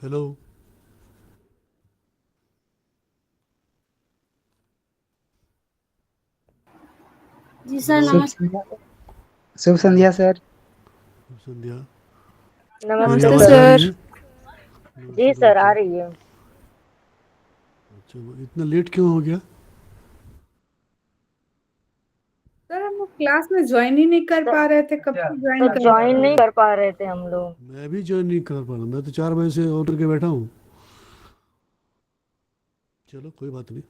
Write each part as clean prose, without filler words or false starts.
Hello. जी sir, hello. शुभ नमस्ते। संध्या। शुभ संध्या नमस्ते। सर। शुभ संध्या। मेरी नमस्ते नमस्ते आवाज़ आ रही सर। है? सर। जी नमस्ते सर, आ नमस्ते। रही है। अच्छा, वो इतना लेट क्यों हो गया? सर हम लोग क्लास में ज्वाइन ही नहीं कर सर, पा रहे थे, कब से ज्वाइन सर कर रहे ज्वाइन थे। नहीं कर पा रहे थे हम लोग। मैं भी ज्वाइन नहीं कर पा रहा, मैं तो 4 बजे से ऑर्डर के बैठा हूँ। चलो कोई बात नहीं।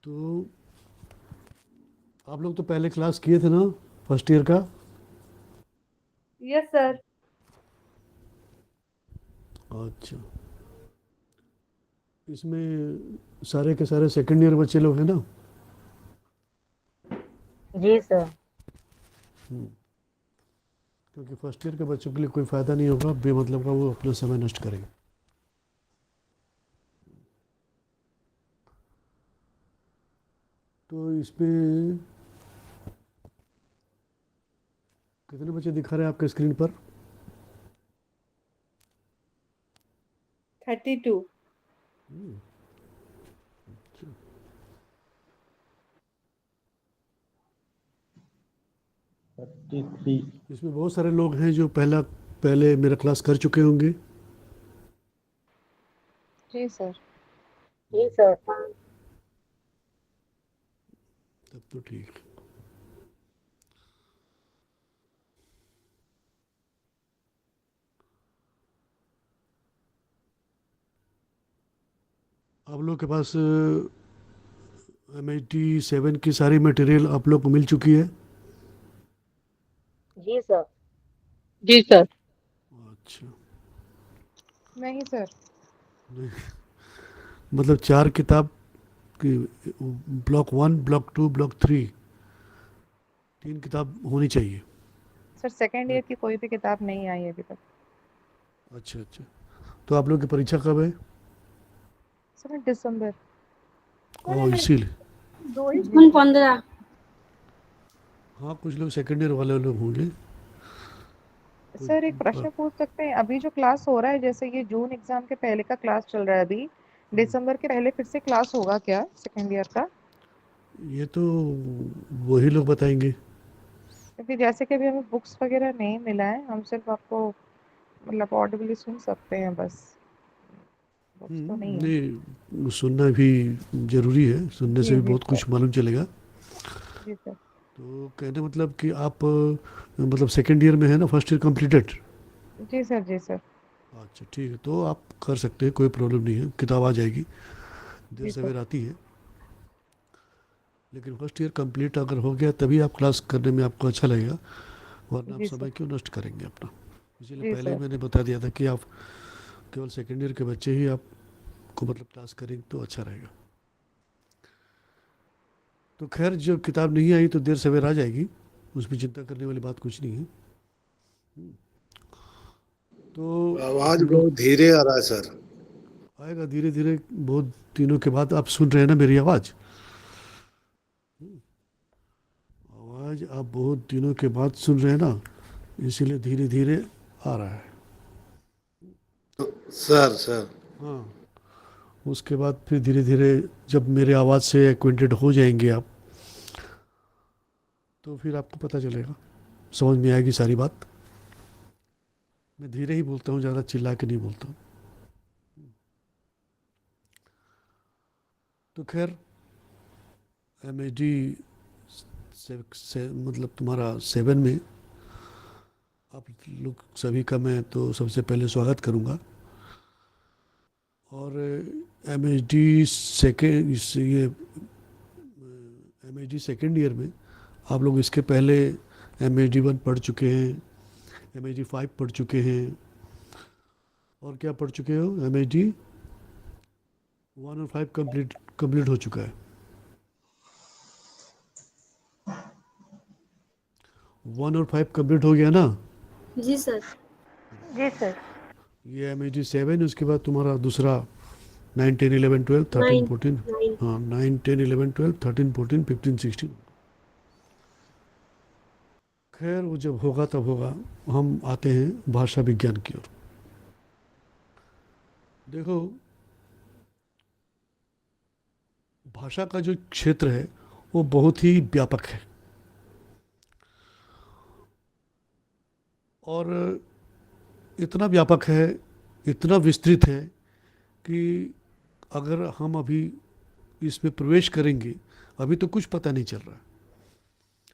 तो आप लोग तो पहले क्लास किए थे ना, फर्स्ट ईयर का? Yes sir. अच्छा। इसमें सारे के सारे सेकंड ईयर बच्चे लोग हैं ना? जी सर। क्योंकि फर्स्ट ईयर के बच्चों के लिए कोई फ़ायदा नहीं होगा बेमतलब का, वो अपना समय नष्ट करेंगे। तो इसमें कितने बच्चे दिखा रहे हैं आपके स्क्रीन पर? 32। इसमें बहुत सारे लोग हैं जो पहले मेरा क्लास कर चुके होंगे। जी सर। जी सर। तब तो ठीक। आप लोग के पास MIT 7 की सारी मटेरियल आप लोग को मिल चुकी है? जी सर। जी सर। अच्छा। नहीं सर। नहीं, मतलब 4 किताब की, ब्लॉक 1 ब्लॉक 2 ब्लॉक 3, 3 किताब होनी चाहिए। Sir second year right. की कोई भी किताब नहीं आई अभी तक। अच्छा अच्छा। तो आप लोग की परीक्षा कब है? सर दिसंबर। ओह, इसीलिए। जी जून सर। 15। हाँ, कुछ लोग सेकेंड ईयर वाले लोग होंगे। कुछ। सर एक प्रश्न पूछ सकते हैं, अभी जो क्लास हो रहा है, जैसे ये जून एग्जाम के पहले का क्लास चल रहा है अभी, दिसंबर के पहले फिर से क्लास होगा क्या सेकेंड ईयर का? ये तो वही लोग बताएंगे। क्योंकि जैसे कि अभी हमें बुक्स वगैरह नहीं मिला है, हम सिर्फ आपको मतलब ऑडिबली सुन सकते हैं बस, बुक्स तो नहीं है। नहीं, सुनना भी ज़रूरी है, सुनने से जी भी जी बहुत सर। कुछ मालूम चलेगा। जी सर। तो कहने मतलब कि आप मतलब सेकेंड ईयर में है ना, फर्स्ट ईयर कंप्लीटेड? जी सर। जी सर। अच्छा ठीक है, तो आप कर सकते हैं, कोई प्रॉब्लम नहीं है, किताब आ जाएगी। देर जी सर। सवेर आती है। लेकिन फर्स्ट ईयर कंप्लीट अगर हो गया तभी आप क्लास करने में आपको अच्छा लगेगा, वरना आप जी सर। समय क्यों नष्ट करेंगे अपना। इसीलिए जी पहले ही सर। मैंने बता दिया था कि आप केवल सेकेंड ईयर के बच्चे ही आपको मतलब क्लास करेंगे तो अच्छा रहेगा। तो खैर, जो किताब नहीं आई तो देर सवेर आ जाएगी, उसमें चिंता करने वाली बात कुछ नहीं है। तो आवाज हम लोग बहुत धीरे आ रहा है सर। आएगा धीरे धीरे, बहुत दिनों के बाद आप सुन रहे हैं ना मेरी आवाज़। आवाज़ आप बहुत दिनों के बाद सुन रहे हैं ना, इसीलिए धीरे धीरे आ रहा है। Sir sir. हाँ। उसके बाद फिर धीरे धीरे जब मेरे आवाज़ से एक्वेंटेड हो जाएंगे आप, तो फिर आपको पता चलेगा, समझ में आएगी सारी बात। मैं धीरे ही बोलता हूँ, ज़्यादा चिल्ला के नहीं बोलता हूँ। तो खैर, MIT से मतलब तुम्हारा 7 में आप लोग सभी का मैं तो सबसे पहले स्वागत करूँगा। और MIT सेकेंड ये MIT सेकेंड ईयर में आप लोग इसके पहले MIT 1 पढ़ चुके हैं, MIT 5 पढ़ चुके हैं, और क्या पढ़ चुके हो? MIT 1 और 5 कंप्लीट कंप्लीट हो चुका है। 1 और 5 कंप्लीट हो गया ना? जी सर। जी सर। ये MIT 7, उसके बाद तुम्हारा दूसरा 9 10 11 12 13 नाइन। 14। नाइन। हाँ, 9 10 11 12 13 14 15 16। खैर वो जब होगा तब होगा। हम आते हैं भाषा विज्ञान की ओर। देखो, भाषा का जो क्षेत्र है वो बहुत ही व्यापक है, और इतना व्यापक है, इतना विस्तृत है कि अगर हम अभी इसमें प्रवेश करेंगे, अभी तो कुछ पता नहीं चल रहा।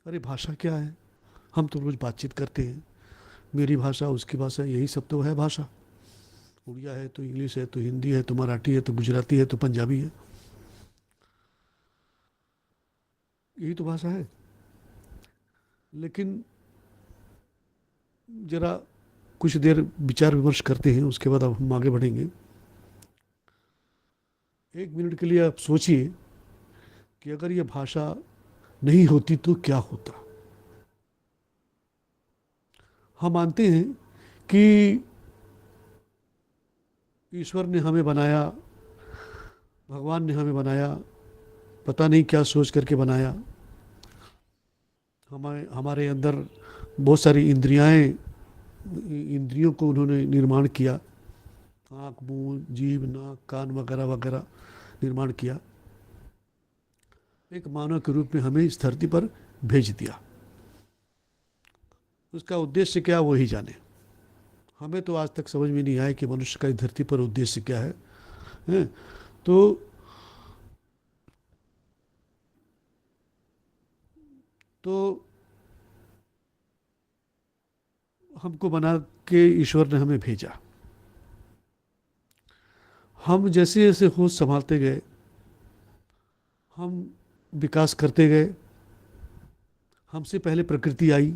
अरे भाषा क्या है? हम तो रोज़ बातचीत करते हैं, मेरी भाषा, उसकी भाषा, यही सब तो है भाषा। उड़िया है तो इंग्लिश है तो हिंदी है तो मराठी है तो गुजराती है तो पंजाबी है, यही तो भाषा है। लेकिन जरा कुछ देर विचार विमर्श करते हैं, उसके बाद अब हम आगे बढ़ेंगे। एक मिनट के लिए आप सोचिए कि अगर ये भाषा नहीं होती तो क्या होता। हम मानते हैं कि ईश्वर ने हमें बनाया, भगवान ने हमें बनाया, पता नहीं क्या सोच करके बनाया। हमारे अंदर बहुत सारी इंद्रियों को उन्होंने निर्माण किया, आँख, मुंह, जीभ, नाक, कान वगैरह वगैरह निर्माण किया। एक मानव के रूप में हमें इस धरती पर भेज दिया। उसका उद्देश्य क्या, वो ही जाने। हमें तो आज तक समझ में नहीं आया कि मनुष्य का इस धरती पर उद्देश्य क्या है, हैं? तो हमको बना के ईश्वर ने हमें भेजा। हम जैसे जैसे होश संभालते गए, हम विकास करते गए। हमसे पहले प्रकृति आई,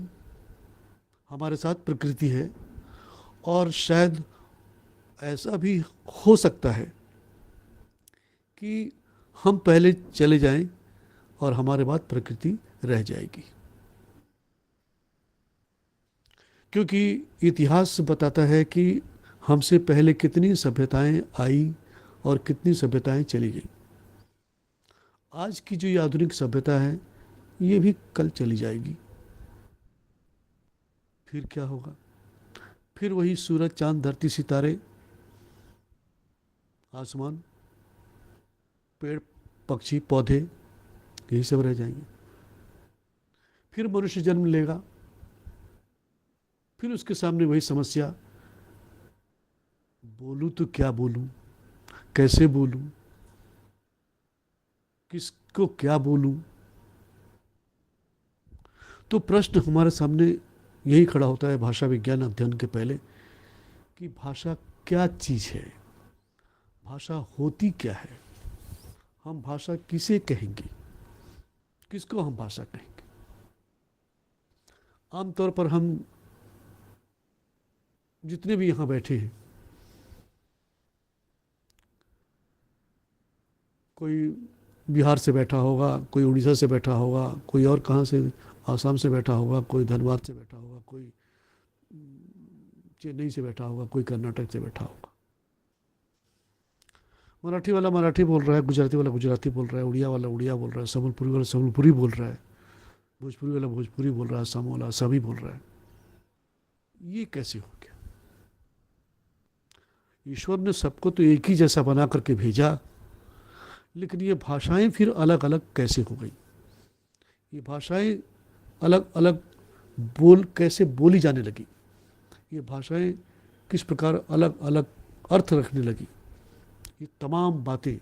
हमारे साथ प्रकृति है, और शायद ऐसा भी हो सकता है कि हम पहले चले जाएं और हमारे बाद प्रकृति रह जाएगी। क्योंकि इतिहास बताता है कि हमसे पहले कितनी सभ्यताएं आई और कितनी सभ्यताएं चली गई। आज की जो ये आधुनिक सभ्यता है, ये भी कल चली जाएगी। फिर क्या होगा? फिर वही सूरज, चांद, धरती, सितारे, आसमान, पेड़, पक्षी, पौधे, यही सब रह जाएंगे। फिर मनुष्य जन्म लेगा, फिर उसके सामने वही समस्या, बोलूं तो क्या बोलूं, कैसे बोलूं, किसको क्या बोलूं। तो प्रश्न हमारे सामने यही खड़ा होता है भाषा विज्ञान अध्ययन के पहले, कि भाषा क्या चीज है, भाषा होती क्या है, हम भाषा किसे कहेंगे, किसको हम भाषा कहेंगे। आमतौर पर हम जितने भी यहाँ बैठे हैं, कोई बिहार से बैठा होगा, कोई उड़ीसा से बैठा होगा, कोई और कहाँ से, आसाम से बैठा होगा, कोई धनबाद से बैठा होगा, कोई चेन्नई से बैठा होगा, कोई कर्नाटक से बैठा होगा। मराठी वाला मराठी बोल रहा है, गुजराती वाला गुजराती बोल रहा है, उड़िया वाला उड़िया बोल रहा है, संबलपुरी वाला संबलपुरी बोल रहा है, भोजपुरी वाला भोजपुरी बोल रहा है, असम वाला असमी बोल रहा है। ये कैसे हो गया? ईश्वर ने सबको तो एक ही जैसा बना करके भेजा, लेकिन ये भाषाएं फिर अलग अलग कैसे हो गई? ये भाषाएं अलग अलग कैसे बोली जाने लगी? ये भाषाएं किस प्रकार अलग अलग अर्थ रखने लगी? ये तमाम बातें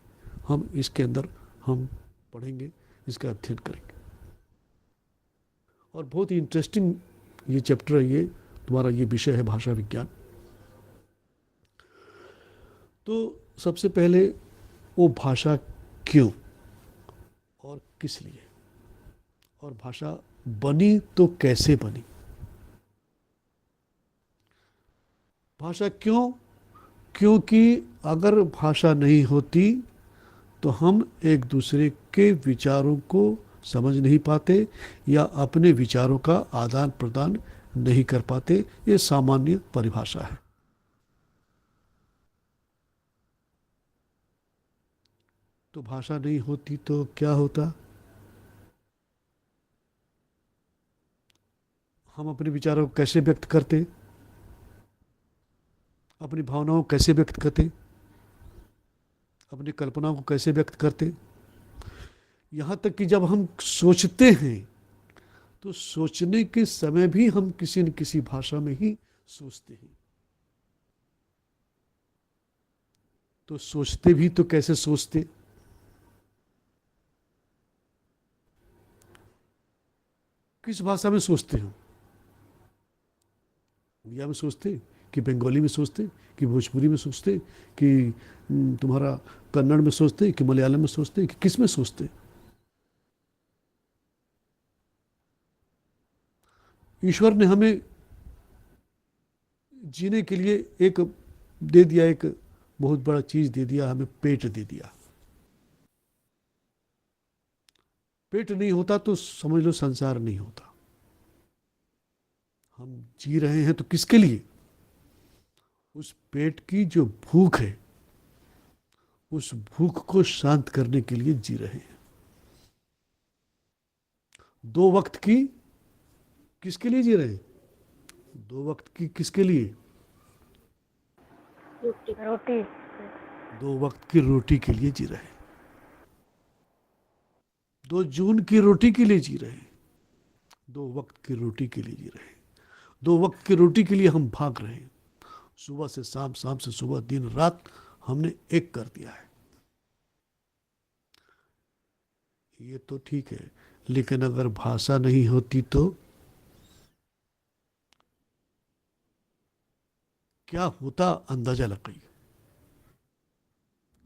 हम इसके अंदर हम पढ़ेंगे, इसका अध्ययन करेंगे। और बहुत ही इंटरेस्टिंग ये चैप्टर है, ये तुम्हारा ये विषय है भाषा विज्ञान। तो सबसे पहले वो भाषा क्यों और किस लिए, और भाषा बनी तो कैसे बनी? भाषा क्यों? क्योंकि अगर भाषा नहीं होती तो हम एक दूसरे के विचारों को समझ नहीं पाते या अपने विचारों का आदान प्रदान नहीं कर पाते। ये सामान्य परिभाषा है। तो भाषा नहीं होती तो क्या होता? हम अपने विचारों को कैसे व्यक्त करते, अपनी भावनाओं को कैसे व्यक्त करते, अपनी कल्पनाओं को कैसे व्यक्त करते। यहाँ तक कि जब हम सोचते हैं तो सोचने के समय भी हम किसी न किसी भाषा में ही सोचते हैं। तो सोचते भी तो कैसे सोचते, किस भाषा में सोचते हो? उड़िया में सोचते कि बंगाली में सोचते कि भोजपुरी में सोचते कि तुम्हारा कन्नड़ में सोचते कि मलयालम में सोचते कि किस में सोचते? ईश्वर ने हमें जीने के लिए एक दे दिया, एक बहुत बड़ा चीज दे दिया, हमें पेट दे दिया। पेट नहीं होता तो समझ लो संसार नहीं होता। हम जी रहे हैं तो किसके लिए? उस पेट की जो भूख है, उस भूख को शांत करने के लिए जी रहे हैं। 2 वक्त की किसके लिए जी रहे हैं? 2 वक्त की किसके लिए? रोटी। 2 वक्त की रोटी के लिए जी रहे हैं। 2 जून की रोटी के लिए जी रहे हैं। 2 वक्त की रोटी के लिए जी रहे हैं। 2 वक्त की रोटी के लिए हम भाग रहे हैं। सुबह से शाम, शाम से सुबह, दिन रात हमने एक कर दिया है। ये तो ठीक है, लेकिन अगर भाषा नहीं होती तो क्या होता अंदाजा लग गई।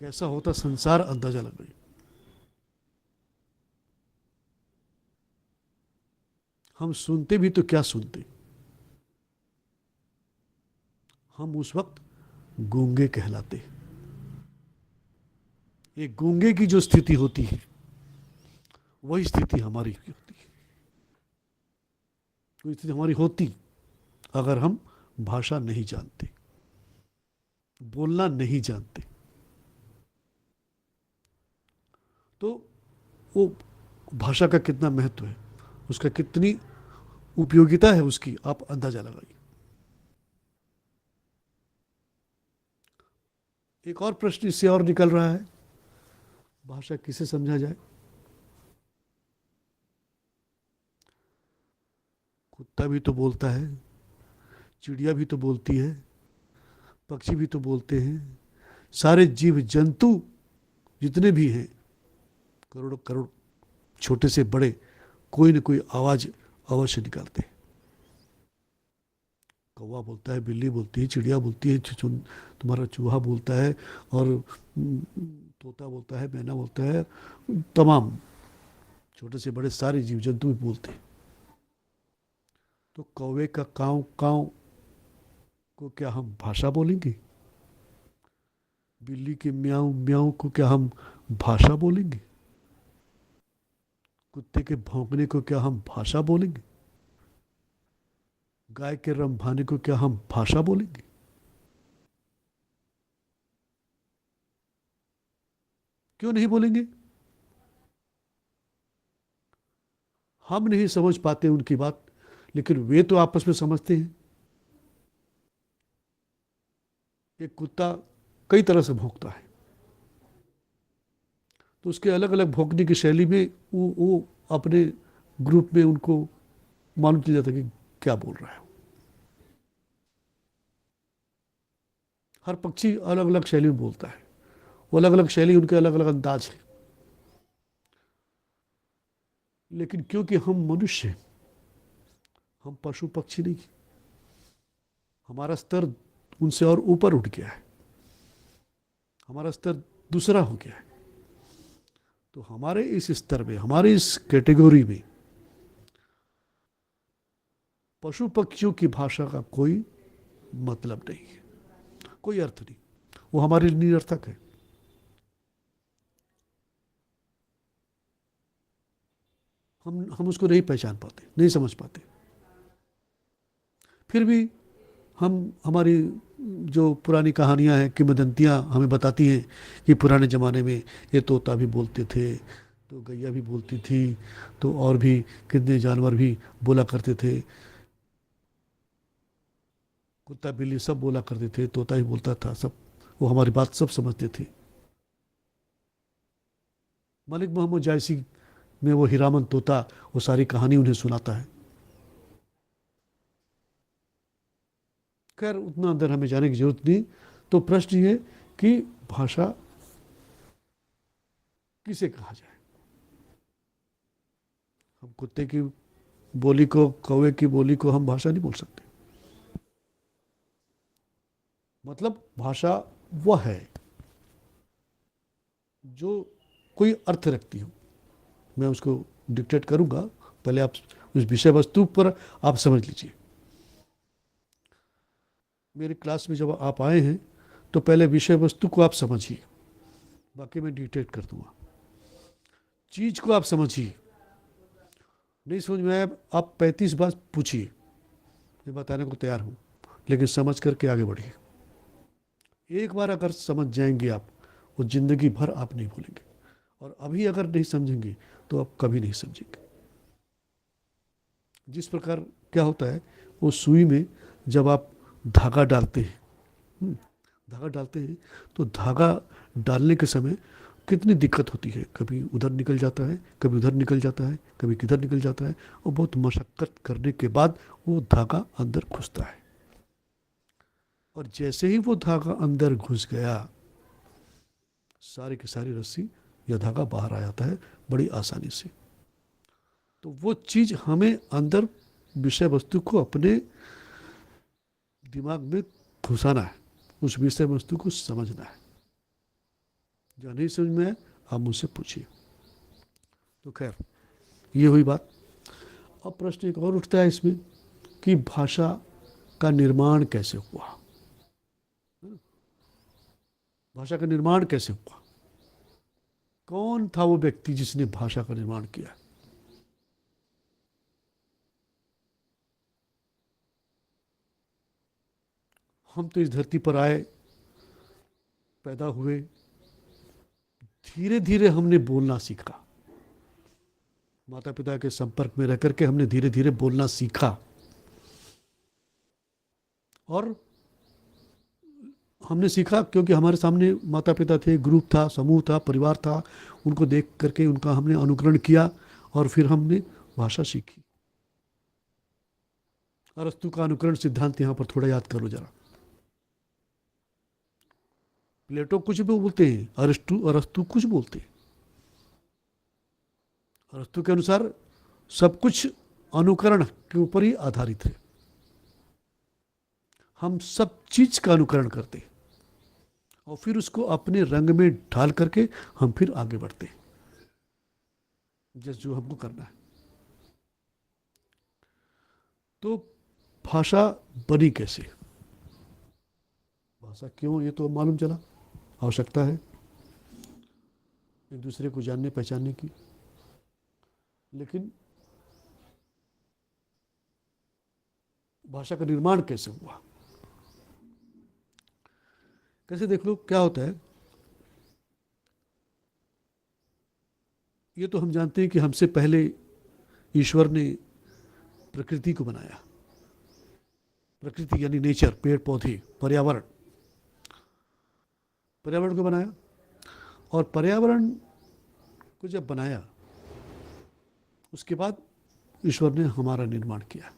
कैसा होता संसार अंदाजा लग गई। हम सुनते भी तो क्या सुनते, हम उस वक्त गूंगे कहलाते। एक गूंगे की जो स्थिति होती है वही स्थिति हमारी होती है। कोई स्थिति हमारी होती अगर हम भाषा नहीं जानते, बोलना नहीं जानते, तो वो भाषा का कितना महत्व है, उसका कितनी उपयोगिता है, उसकी आप अंदाजा लगाइए। एक और प्रश्न इससे और निकल रहा है, भाषा किसे समझा जाए? कुत्ता भी तो बोलता है, चिड़िया भी तो बोलती है, पक्षी भी तो बोलते हैं, सारे जीव जंतु जितने भी हैं, करोड़ों करोड़, छोटे से बड़े, कोई न कोई आवाज अवश्य निकालते हैं। कौवा बोलता है, बिल्ली बोलती है, चिड़िया बोलती है, तुम्हारा चूहा बोलता है, और तोता बोलता है, मैना बोलता है, तमाम छोटे से बड़े सारे जीव जंतु भी बोलते हैं। तो कौवे का काव काव को क्या हम भाषा बोलेंगे? बिल्ली के म्याऊ म्याऊ को क्या हम भाषा बोलेंगे? कुत्ते के भौंकने को क्या हम भाषा बोलेंगे? गाय के रंभाने को क्या हम भाषा बोलेंगे? क्यों नहीं बोलेंगे? हम नहीं समझ पाते उनकी बात, लेकिन वे तो आपस में समझते हैं। एक कुत्ता कई तरह से भौंकता है, तो उसके अलग अलग भौंकने की शैली में वो अपने ग्रुप में उनको मालूम चल जाता है कि क्या बोल रहा है। हर पक्षी अलग अलग शैली में बोलता है, वो अलग अलग शैली, उनके अलग अलग अंदाज है। लेकिन क्योंकि हम मनुष्य हैं, हम पशु पक्षी नहीं, हमारा स्तर उनसे और ऊपर उठ गया है, हमारा स्तर दूसरा हो गया है। तो हमारे इस स्तर में, हमारे इस कैटेगरी में पशु पक्षियों की भाषा का कोई मतलब नहीं है, कोई अर्थ नहीं, वो हमारे लिए निरर्थक है। हम उसको नहीं पहचान पाते, नहीं समझ पाते। फिर भी हमारी जो पुरानी कहानियां हैं, किंवदंतियां हमें बताती हैं कि पुराने ज़माने में ये तोता भी बोलते थे, तो गैया भी बोलती थी, तो और भी कितने जानवर भी बोला करते थे। कुत्ता बिल्ली सब बोला करते थे, तोता ही बोलता था सब, वो हमारी बात सब समझते थे। मलिक मोहम्मद जायसी में वो हीरामन तोता वो सारी कहानी उन्हें सुनाता है। खैर उतना अंदर हमें जाने की जरूरत नहीं। तो प्रश्न ये कि भाषा किसे कहा जाए। हम कुत्ते की बोली को, कौवे की बोली को हम भाषा नहीं बोल सकते। मतलब भाषा वह है जो कोई अर्थ रखती हो। मैं उसको डिक्टेट करूंगा, पहले आप उस विषय वस्तु पर आप समझ लीजिए। मेरी क्लास में जब आप आए हैं तो पहले विषय वस्तु को आप समझिए, बाकी मैं डिक्टेट कर दूंगा। चीज को आप समझिए, नहीं समझ में आया आप 35 बार पूछिए, मैं बताने को तैयार हूं, लेकिन समझ करके आगे बढ़िए। एक बार अगर समझ जाएंगे आप, वो जिंदगी भर आप नहीं भूलेंगे। और अभी अगर नहीं समझेंगे तो आप कभी नहीं समझेंगे। जिस प्रकार क्या होता है, वो सुई में जब आप धागा डालते हैं, धागा डालते हैं तो धागा डालने के समय कितनी दिक्कत होती है। कभी उधर निकल जाता है, कभी उधर निकल जाता है, कभी किधर निकल जाता है, और बहुत मशक्कत करने के बाद वो धागा अंदर घुसता है। और जैसे ही वो धागा अंदर घुस गया, सारी की सारी रस्सी या धागा बाहर आ जाता है बड़ी आसानी से। तो वो चीज हमें अंदर विषय वस्तु को अपने दिमाग में घुसाना है, उस विषय वस्तु को समझना है। जो नहीं समझ में है आप मुझसे पूछिए। तो खैर ये हुई बात। अब प्रश्न एक और उठता है इसमें कि भाषा का निर्माण कैसे हुआ। भाषा का निर्माण कैसे हुआ, कौन था वो व्यक्ति जिसने भाषा का निर्माण किया। हम तो इस धरती पर आए, पैदा हुए, धीरे धीरे हमने बोलना सीखा। माता पिता के संपर्क में रह करके हमने धीरे धीरे बोलना सीखा। और हमने सीखा क्योंकि हमारे सामने माता पिता थे, ग्रुप था, समूह था, परिवार था। उनको देख करके उनका हमने अनुकरण किया और फिर हमने भाषा सीखी। अरस्तु का अनुकरण सिद्धांत यहां पर थोड़ा याद करो जरा। प्लेटो कुछ भी बोलते हैं, अरस्तु कुछ बोलते हैं। अरस्तु के अनुसार सब कुछ अनुकरण के ऊपर ही आधारित है। हम सब चीज का अनुकरण करते हैं और फिर उसको अपने रंग में ढाल करके हम फिर आगे बढ़ते हैं, जैसे जो हमको करना है। तो भाषा बनी कैसे, भाषा क्यों, ये तो मालूम चला। आवश्यकता है एक दूसरे को जानने पहचानने की, लेकिन भाषा का निर्माण कैसे हुआ, कैसे देख लो क्या होता है। ये तो हम जानते हैं कि हमसे पहले ईश्वर ने प्रकृति को बनाया। प्रकृति यानी नेचर, पेड़ पौधे, पर्यावरण, पर्यावरण को बनाया। और पर्यावरण को जब बनाया उसके बाद ईश्वर ने हमारा निर्माण किया।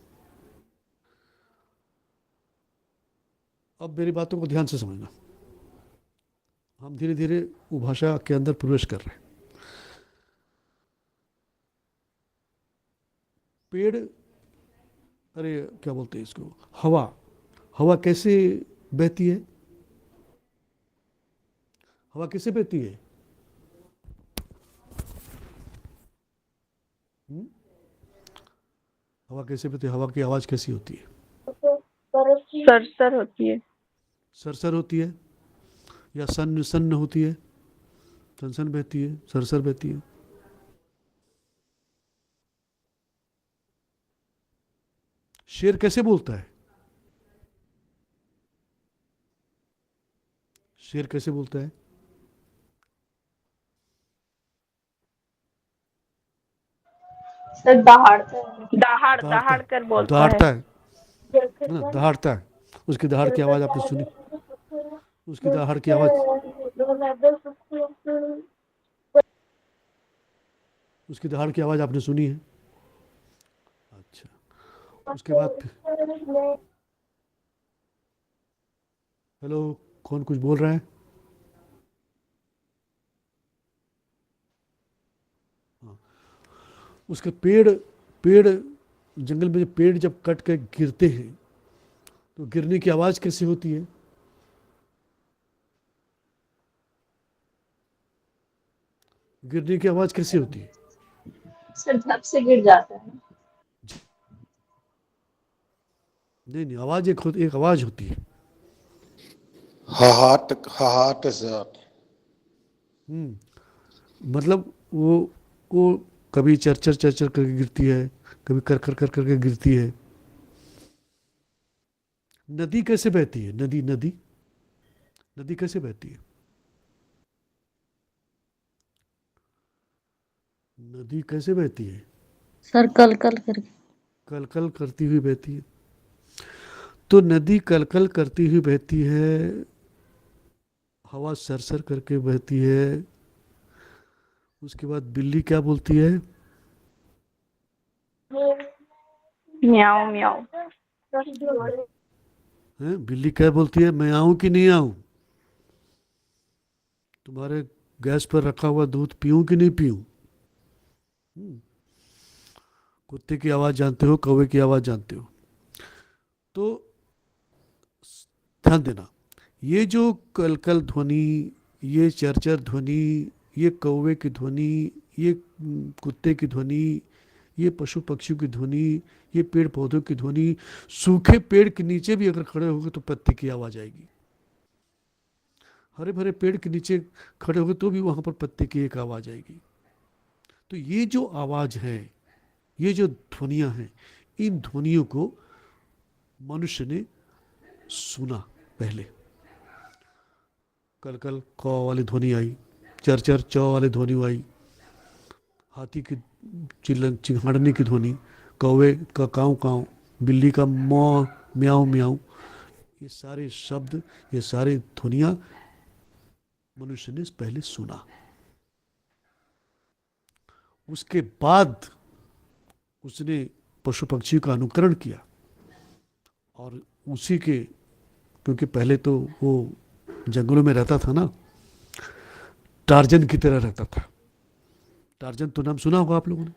अब मेरी बातों को ध्यान से समझना। हम धीरे धीरे वो भाषा के अंदर प्रवेश कर रहे हैं। पेड़, अरे क्या बोलते हैं इसको, हवा। हवा कैसे बहती है, हवा कैसे बहती है? हवा कैसे बहती है? हवा की आवाज कैसी होती है? सरसर होती है। सरसर होती है या सन्न सन्न होती है? सन बहती है, सरसर बहती है। शेर कैसे बोलता है? शेर कैसे बोलता है? सर दहाड़ दहाड़ कर बोलता है। दहाड़ता है ना, दहाड़ता है। उसकी दहाड़ की आवाज़ आपने सुनी? उसकी दहाड़ की आवाज़, उसकी दहाड़ की आवाज़ आपने सुनी है? अच्छा, उसके बाद फिर हेलो, कौन कुछ बोल रहा है? हाँ, उसके पेड़, पेड़ जंगल में जो पेड़ जब कट के गिरते हैं तो गिरने की आवाज़ कैसी होती है? गिरने की आवाज़ कैसी होती है? सर धप से गिर जाता है। नहीं नहीं, आवाज़ एक आवाज़ होती है। हाहाट सर। मतलब वो कभी चरचर चरचर करके गिरती है, कभी कर कर कर करके गिरती है। नदी कैसे बहती है? नदी नदी नदी कैसे बहती है? नदी कैसे बहती है? सर कल कल करके। कल कल करती हुई बहती है। तो नदी कल कल करती हुई बहती है, हवा सरसर करके बहती है। उसके बाद बिल्ली क्या बोलती है? म्याऊं म्याऊं। हैं? बिल्ली क्या बोलती है? मैं आऊं कि नहीं आऊं? तुम्हारे गैस पर रखा हुआ दूध पीऊं कि नहीं पीऊं? हम्म, कुत्ते की आवाज़ जानते हो, कौवे की आवाज़ जानते हो। तो ध्यान देना, ये जो कल कल ध्वनि, ये चरचर ध्वनि, ये कौवे की ध्वनि, ये कुत्ते की ध्वनि, ये पशु पक्षियों की ध्वनि, ये पेड़ पौधों की ध्वनि, सूखे पेड़ के नीचे भी अगर खड़े होगे तो पत्ते की आवाज़ आएगी। हरे भरे पेड़ के नीचे खड़े होगे तो भी वहाँ पर पत्ते की एक आवाज़ आएगी। तो ये जो आवाज़ है, ये जो ध्वनियाँ हैं, इन ध्वनियों को मनुष्य ने सुना पहले। कल कल कौ वाली ध्वनि आई, चर चर चौ वाली ध्वनि आई, हाथी की चिंघाड़ने की ध्वनि, कौवे का काँव काँव, बिल्ली का मौ म्याऊं म्याऊं, ये सारे शब्द, ये सारे ध्वनियाँ मनुष्य ने पहले सुना। उसके बाद उसने पशु पक्षी का अनुकरण किया और उसी के, क्योंकि पहले तो वो जंगलों में रहता था ना, टार्जन की तरह रहता था। टार्जन तो नाम सुना होगा आप लोगों ने।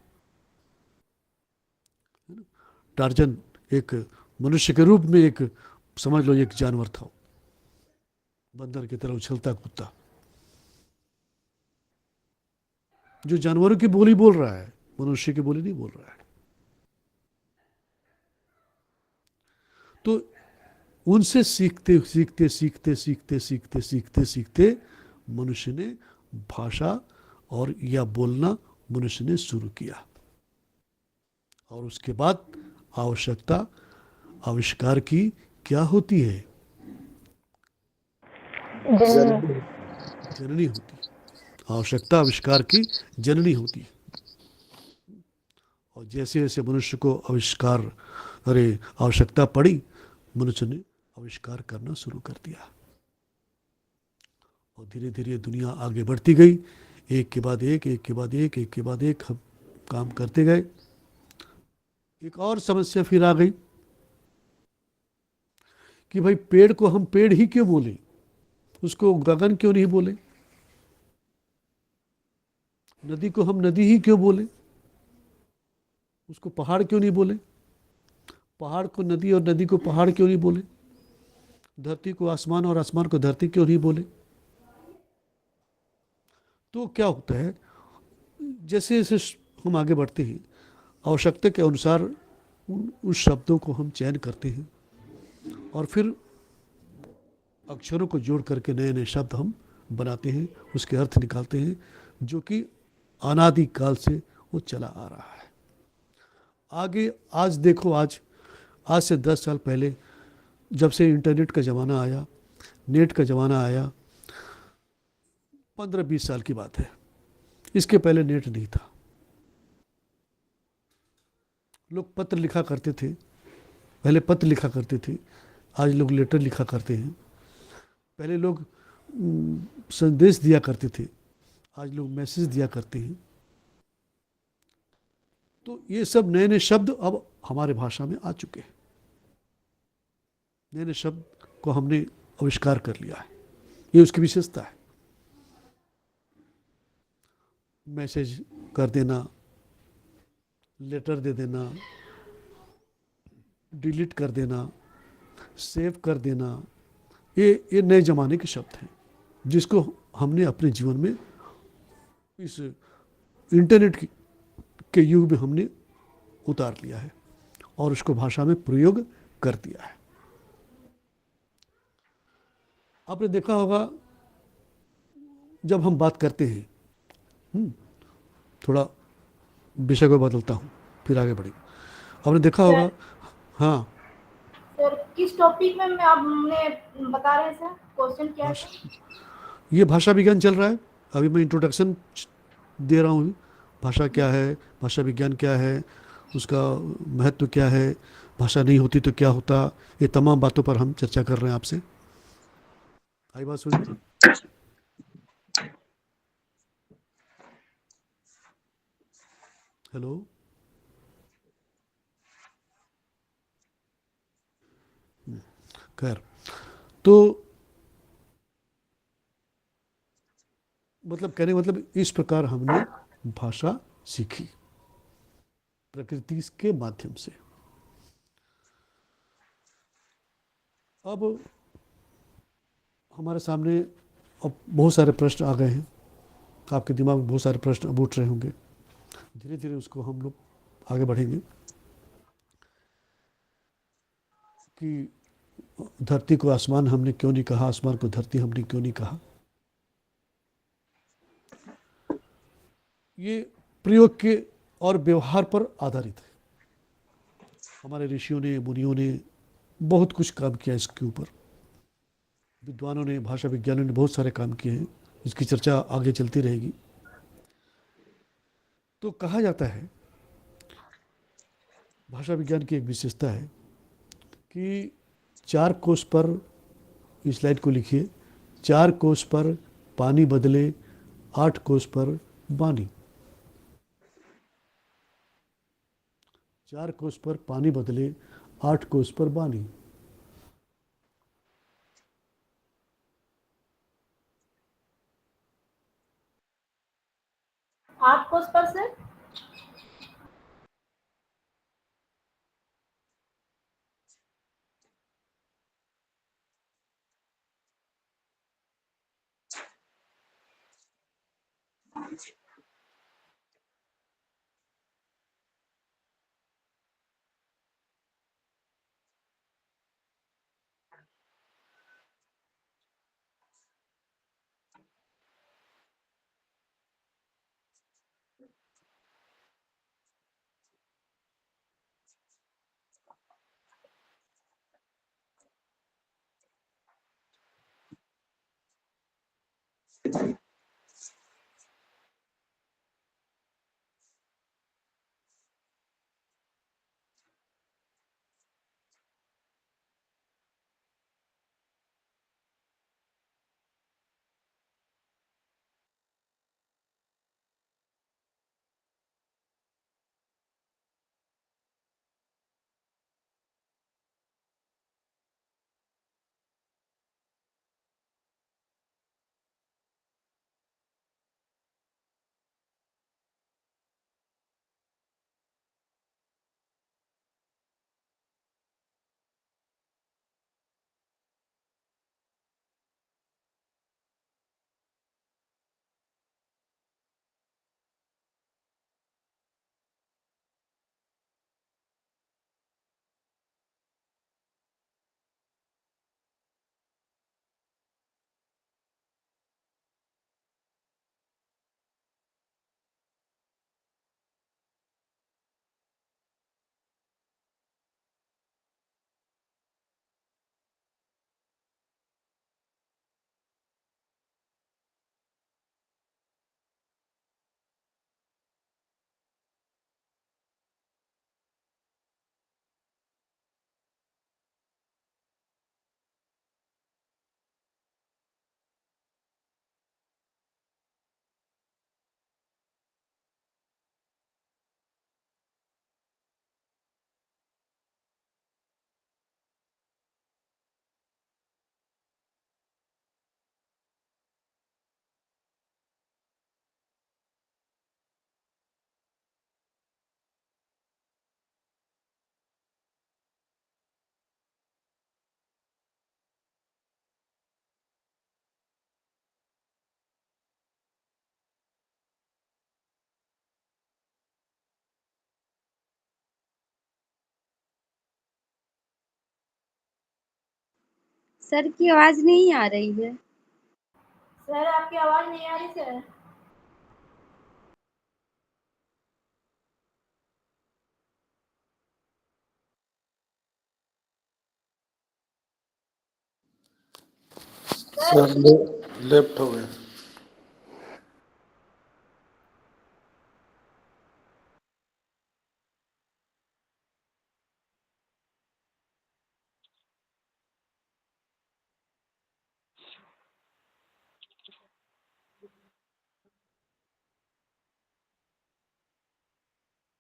टार्जन एक मनुष्य के रूप में, एक समझ लो एक जानवर था, बंदर की तरह उछलता कूदता, जो जानवरों की बोली बोल रहा है, मनुष्य की बोली नहीं बोल रहा है। तो उनसे सीखते सीखते सीखते सीखते सीखते सीखते सीखते मनुष्य ने भाषा और या बोलना मनुष्य ने शुरू किया। और उसके बाद आवश्यकता आविष्कार की क्या होती है? जननी होती है। आवश्यकता आविष्कार की जननी होती है। और जैसे जैसे मनुष्य को आवश्यकता पड़ी, मनुष्य ने आविष्कार करना शुरू कर दिया और धीरे धीरे दुनिया आगे बढ़ती गई। एक के बाद एक, एक के बाद एक, एक के बाद एक हम काम करते गए। एक और समस्या फिर आ गई कि भाई पेड़ को हम पेड़ ही क्यों बोले, उसको गगन क्यों नहीं बोले? नदी को हम नदी ही क्यों बोले, उसको पहाड़ क्यों नहीं बोले? पहाड़ को नदी और नदी को पहाड़ क्यों नहीं बोले? धरती को आसमान और आसमान को धरती क्यों नहीं बोले? तो क्या होता है, जैसे जैसे हम आगे बढ़ते हैं, आवश्यकता के अनुसार उस शब्दों को हम चयन करते हैं और फिर अक्षरों को जोड़ करके नए नए शब्द हम बनाते हैं, उसके अर्थ निकालते हैं, जो कि अनादि काल से वो चला आ रहा है। आगे आज देखो, आज से 10 साल पहले जब से इंटरनेट का ज़माना आया, नेट का ज़माना आया, 15-20 साल की बात है। इसके पहले नेट नहीं था। लोग पत्र लिखा करते थे, पहले पत्र लिखा करते थे। आज लोग लेटर लिखा करते हैं, पहले लोग संदेश दिया करते थे, आज लोग मैसेज दिया करते हैं। तो ये सब नए नए शब्द अब हमारे भाषा में आ चुके हैं, नए नए शब्द को हमने आविष्कार कर लिया है, ये उसकी विशेषता है। मैसेज कर देना, लेटर दे देना, डिलीट कर देना, सेव कर देना, ये नए ज़माने के शब्द हैं जिसको हमने अपने जीवन में इस इंटरनेट के युग में हमने उतार लिया है और उसको भाषा में प्रयोग कर दिया है। आपने देखा होगा जब हम बात करते हैं, थोड़ा विषय को बदलता हूँ फिर आगे बढ़ेंगे। आपने देखा होगा, हाँ, सर किस टॉपिक में मैं आप हमने बता रहे हैं सर, क्वेश्चन क्या है सर? ये भाषा विज्ञान चल रहा है। अभी मैं इंट्रोडक्शन दे रहा हूँ, भाषा क्या है, भाषा विज्ञान क्या है, उसका महत्व क्या है, भाषा नहीं होती तो क्या होता, ये तमाम बातों पर हम चर्चा कर रहे हैं आपसे। आई बात सुन? हेलो, खैर, तो मतलब कहने का मतलब इस प्रकार हमने भाषा सीखी प्रकृति के माध्यम से। अब हमारे सामने अब बहुत सारे प्रश्न आ गए हैं, आपके दिमाग में बहुत सारे प्रश्न अब उठ रहे होंगे, धीरे धीरे उसको हम लोग आगे बढ़ेंगे कि धरती को आसमान हमने क्यों नहीं कहा, आसमान को धरती हमने क्यों नहीं कहा। ये प्रयोग के और व्यवहार पर आधारित है। हमारे ऋषियों ने, मुनियों ने बहुत कुछ काम किया इसके ऊपर, विद्वानों ने, भाषा विज्ञानियों ने बहुत सारे काम किए हैं, इसकी चर्चा आगे चलती रहेगी। तो कहा जाता है, भाषा विज्ञान की एक विशेषता है कि 4 कोस पर, इस स्लाइड को लिखिए, 4 कोस पर पानी बदले 8 कोस पर वाणी। 4 कोस पर पानी बदले 8 कोस पर वाणी। आप कोर्स पर सर? सर की आवाज नहीं आ रही है। सर आपकी आवाज नहीं आ रही सर। सर लेफ्ट हो गए।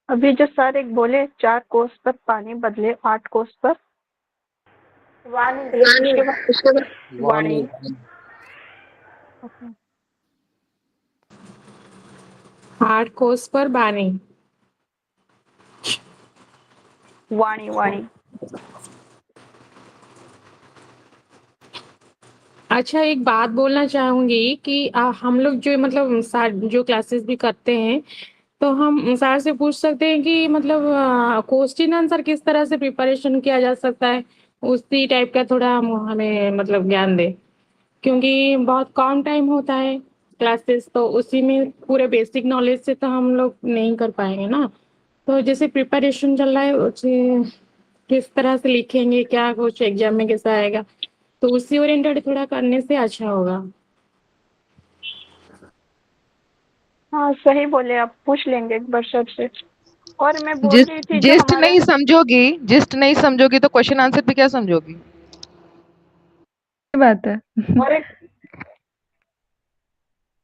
अभी जो सर एक बोले 4 कोस पर पानी बदले 8 कोस पर वाणी, उसके बाद वाणी। ओके। 8 कोस पर बानी। वाणी वाणी। अच्छा, एक बात बोलना चाहूंगी कि हम लोग जो मतलब जो क्लासेस भी करते हैं, तो हम सर से पूछ सकते हैं कि मतलब क्वेश्चन आंसर किस तरह से प्रिपरेशन किया जा सकता है, उसी टाइप का थोड़ा हमें मतलब ज्ञान दे, क्योंकि बहुत कम टाइम होता है क्लासेस, तो उसी में पूरे बेसिक नॉलेज से तो हम लोग नहीं कर पाएंगे ना। तो जैसे प्रिपरेशन चल रहा है उसे किस तरह से लिखेंगे, क्या कुछ एग्जाम में कैसा आएगा, तो उसी ओरिएंटेड थोड़ा करने से अच्छा होगा। हाँ सही बोले आप, पूछ लेंगे एक बार सर से। और मैं बोल जिस्ट रही थी जो जिस्ट हमारे नहीं समझोगी, जिस्ट नहीं समझोगी तो क्वेश्चन आंसर भी क्या समझोगी? बात है। और एक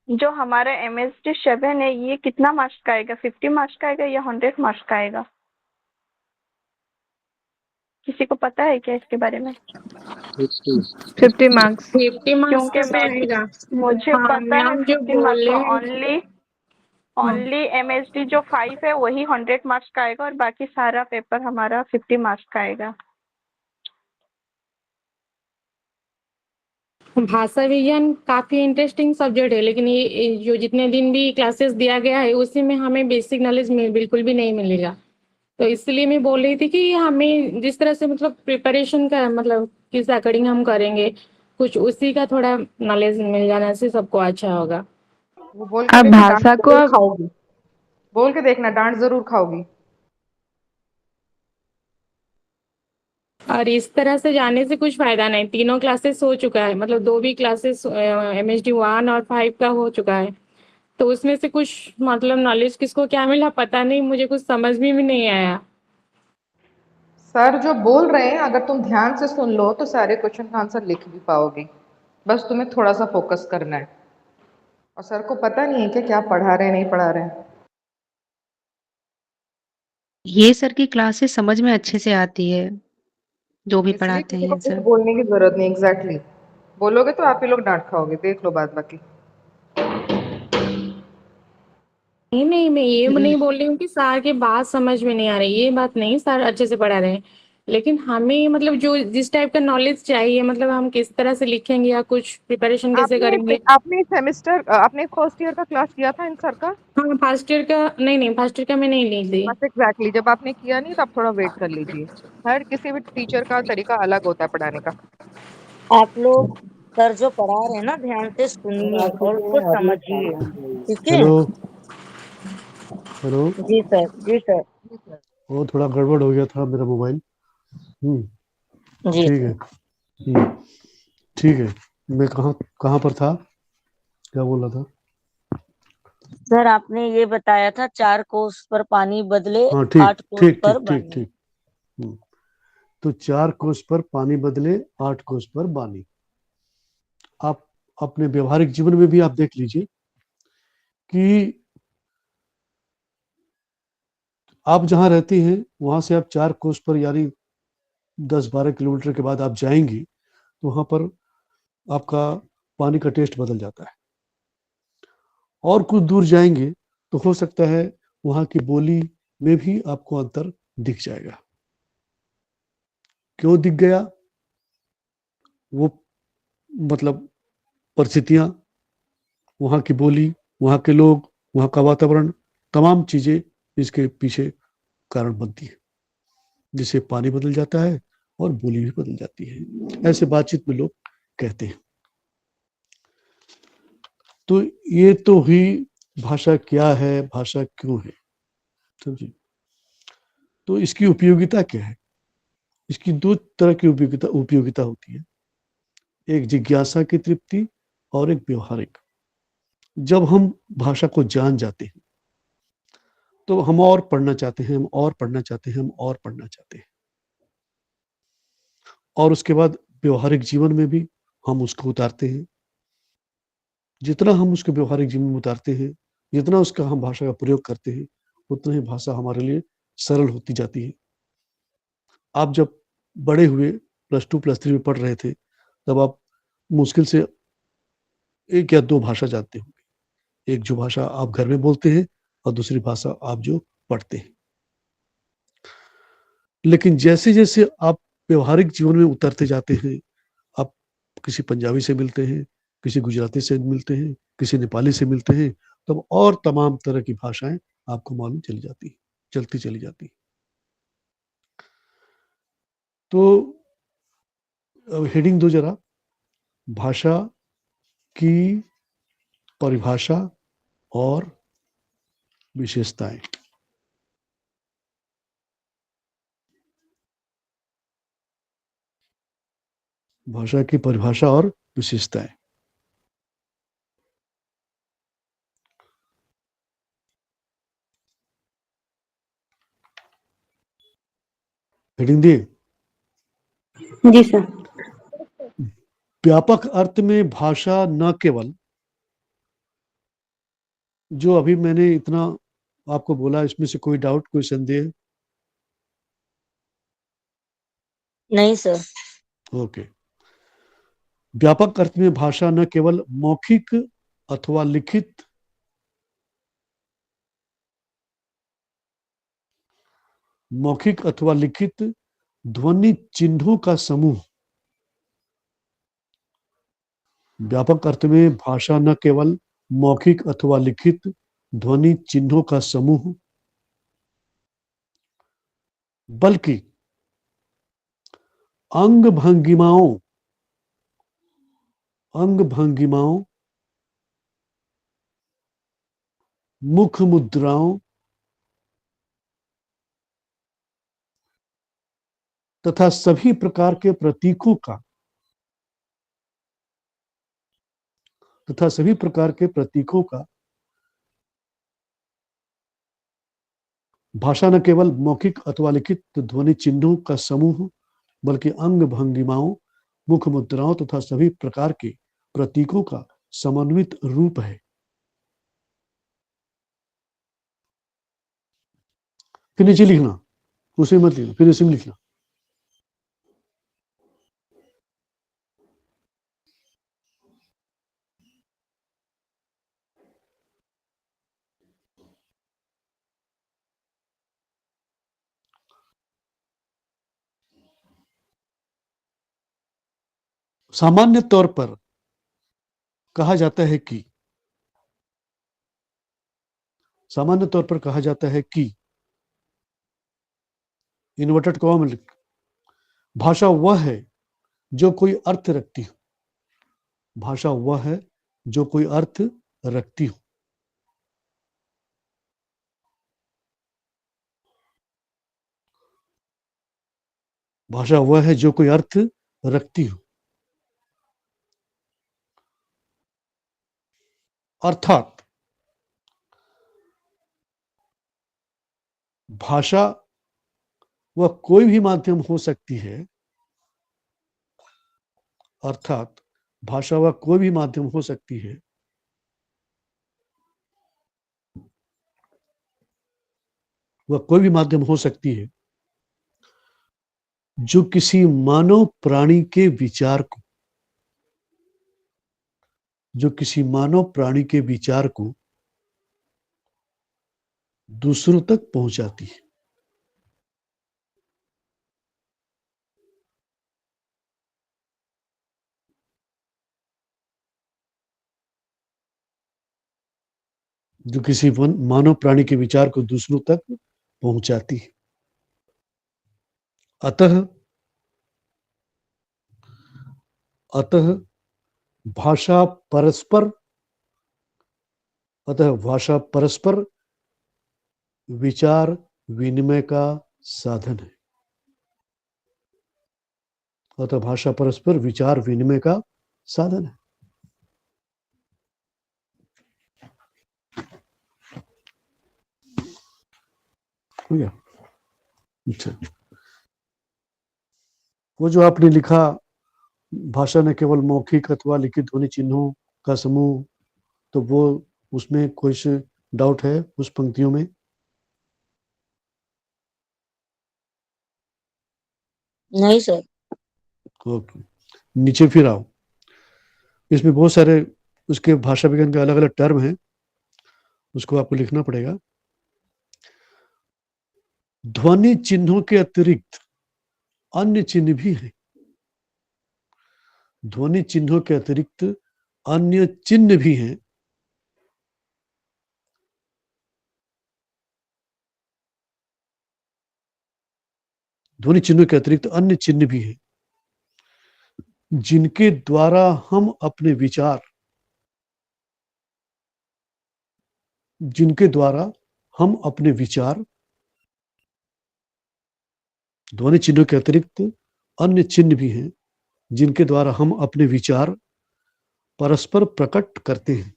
जो हमारा MSD 7 है, ये कितना मार्क्स का आएगा? 50 मार्क्स का आएगा या 100 मार्क्स का आएगा? किसी को पता है क्या इसके बारे में? 50 मार्क्स। 50 मार्क्स क्योंकि का तो मैं आएगा। मुझे हाँ पता है मैम जो 50 मार्क्स बोले का। हैं। ओनली हाँ, ओनली MSD जो 5 है वही 100 मार्क्स का आएगा, और बाकी सारा पेपर हमारा 50 मार्क्स का आएगा। भाषा विज्ञान काफी इंटरेस्टिंग सब्जेक्ट है, लेकिन ये जो जितने दिन भी क्लासेस दिया गया है उसी में हमें बेसिक नॉलेज बिल्कुल भी नहीं मिलेगा। तो इसलिए मैं बोल रही थी कि हमें जिस तरह से मतलब प्रिपरेशन का मतलब किस अकॉर्डिंग हम करेंगे, कुछ उसी का थोड़ा नॉलेज मिल जाने से सबको अच्छा होगा। वो बोल के आप देखना, डांट भाषा को जरूर आप खाओगी। बोल के देखना, डांट जरूर खाओगी। और इस तरह से जाने से कुछ फायदा नहीं, तीनों क्लासेस हो चुका है, मतलब दो भी क्लासेस MSD 1 और 5 का हो चुका है, तो उसमें से कुछ मतलब नॉलेज किसको क्या मिला पता नहीं, मुझे कुछ समझ में भी नहीं आया। सर जो बोल रहे हैं अगर तुम ध्यान से सुन लो तो सारे क्वेश्चन का आंसर लिख भी पाओगी, बस तुम्हें थोड़ा सा फोकस करना है। और सर को पता नहीं है कि क्या पढ़ा रहे हैं नहीं पढ़ा रहे हैं। ये सर की क्लासेस समझ में अच्छे से आती है, जो भी इसलिए पढ़ाते किसी को हैं कुछ सर। बोलने की जरूरत नहीं। एग्जैक्टली बोलोगे तो आप ही लोग डांट खाओगे, देख लो बात बाकी। नहीं नहीं, मैं ये नहीं बोल रही हूँ कि सर की बात समझ में नहीं आ रही, ये बात नहीं, सर अच्छे से पढ़ा रहे हैं, लेकिन हमें मतलब जो जिस टाइप का नॉलेज चाहिए, मतलब हम किस तरह से लिखेंगे या कुछ प्रिपरेशन कैसे आपने करेंगे। आपने सेमेस्टर आपने फर्स्ट ईयर का क्लास किया था इन सर का? हाँ फर्स्ट ईयर का नहीं नहीं, फर्स्ट ईयर का मैं नहीं ली थी। बस एग्जैक्टली जब आपने किया नहीं तो आप थोड़ा वेट कर लीजिए। हर किसी भी टीचर का तरीका अलग होता है पढ़ाने का। आप लोग सर जो पढ़ा रहे हैं ना, ध्यान से सुनिए और उसको समझिए। ठीक है? Hello hello. जी सर, जी सर, वो थोड़ा गड़बड़ हो गया था मेरा मोबाइल। जी ठीक है। सर। ठीक है। मैं कहाँ कहाँ पर था, क्या बोल रहा था? सर आपने ये बताया था 4 कोस पर पानी बदले हाँ ठीक 8 कोस ठीक पर ठीक ठीक बने। ठीक। हम्म, तो 4 कोस पर पानी बदले 8 कोस पर बानी। आप अपने व्यवहारिक जीवन में भी आप देख लीजिए कि आप जहां रहती हैं वहां से आप 4 कोस पर यानी 10-12 किलोमीटर के बाद आप जाएंगी तो वहां पर आपका पानी का टेस्ट बदल जाता है। और कुछ दूर जाएंगे तो हो सकता है वहां की बोली में भी आपको अंतर दिख जाएगा। क्यों दिख गया? वो मतलब परिस्थितियां, वहाँ की बोली, वहाँ के लोग, वहाँ का वातावरण, तमाम चीजें इसके पीछे कारण बनती है, जिससे पानी बदल जाता है और बोली भी बदल जाती है। ऐसे बातचीत में लोग कहते हैं। तो ये तो हुई भाषा क्या है, भाषा क्यों है, समझिए। तो इसकी उपयोगिता क्या है? इसकी दो तरह की उपयोगिता होती है, एक जिज्ञासा की तृप्ति और एक व्यवहारिक। जब हम भाषा को जान जाते हैं तो हम और पढ़ना चाहते हैं, हम और पढ़ना चाहते हैं, हम और पढ़ना चाहते हैं। और उसके बाद व्यवहारिक जीवन में भी हम उसको उतारते हैं। जितना हम उसको व्यवहारिक जीवन में उतारते हैं, जितना उसका हम भाषा का प्रयोग करते हैं, उतना ही भाषा हमारे लिए सरल होती जाती है। आप जब बड़े हुए, +2 +3 में पढ़ रहे थे, तब आप मुश्किल से 1 या 2 भाषा जानते होंगे। एक जो भाषा आप घर में बोलते हैं और दूसरी भाषा आप जो पढ़ते हैं। लेकिन जैसे-जैसे आप व्यवहारिक जीवन में उतरते जाते हैं, आप किसी पंजाबी से मिलते हैं, किसी गुजराती से मिलते हैं, किसी नेपाली से मिलते हैं, तब और तमाम तरह की भाषाएँ आपको मालूम चलती चली जाती हैं। तो हेडिंग दो जरा, भाषा की परिभाषा और विशेषताएँ। भाषा की परिभाषा और विशेषताएँ। हेडिंग दिए? जी सर। व्यापक अर्थ में भाषा न केवल, जो अभी मैंने इतना आपको बोला, इसमें से कोई डाउट, कोई संदेह? नहीं सर। ओके। व्यापक अर्थ में भाषा न केवल मौखिक अथवा लिखित ध्वनि चिन्हों का समूह। व्यापक अर्थ में भाषा न केवल मौखिक अथवा लिखित ध्वनि चिन्हों का समूह, बल्कि अंग भंगिमाओं, मुख मुद्राओं तथा सभी प्रकार के प्रतीकों का भाषा न केवल मौखिक अथवा लिखित ध्वनि चिन्हों का समूह, बल्कि अंग भंगिमाओं, मुख मुद्राओं तथा सभी प्रकार के प्रतीकों का समन्वित रूप है। फिर नीचे लिखना, उसे मत लिखना, फिर इसी में लिखना। सामान्य तौर पर कहा जाता है कि इन्वर्टेड कॉमा में भाषा वह है जो कोई अर्थ रखती हो। भाषा वह है जो कोई अर्थ रखती हो। भाषा वह है जो कोई अर्थ रखती हो। अर्थात भाषा वह कोई भी माध्यम हो सकती है। अर्थात भाषा वह कोई भी माध्यम हो सकती है जो किसी मानव प्राणी के विचार को दूसरों तक पहुंचाती है। जो किसी मानव प्राणी के विचार को दूसरों तक पहुंचाती है। अतः अतः भाषा परस्पर विचार विनिमय का साधन है। अतः भाषा परस्पर विचार विनिमय का साधन है। हो गया? अच्छा, वो जो आपने लिखा, भाषा न केवल मौखिक अथवा लिखित ध्वनि चिन्हों का समूह, तो वो उसमें कुछ डाउट है उस पंक्तियों में? नहीं सर। ओके, नीचे फिर आओ। इसमें बहुत सारे उसके भाषा विज्ञान के अलग अलग टर्म हैं, उसको आपको लिखना पड़ेगा। ध्वनि चिन्हों के अतिरिक्त अन्य चिन्ह भी हैं। ध्वनि चिन्हों के अतिरिक्त अन्य चिन्ह भी हैं। ध्वनि चिन्हों के अतिरिक्त अन्य चिन्ह भी हैं जिनके द्वारा हम अपने विचार ध्वनि चिन्हों के अतिरिक्त अन्य चिन्ह भी हैं जिनके द्वारा हम अपने विचार परस्पर प्रकट करते हैं।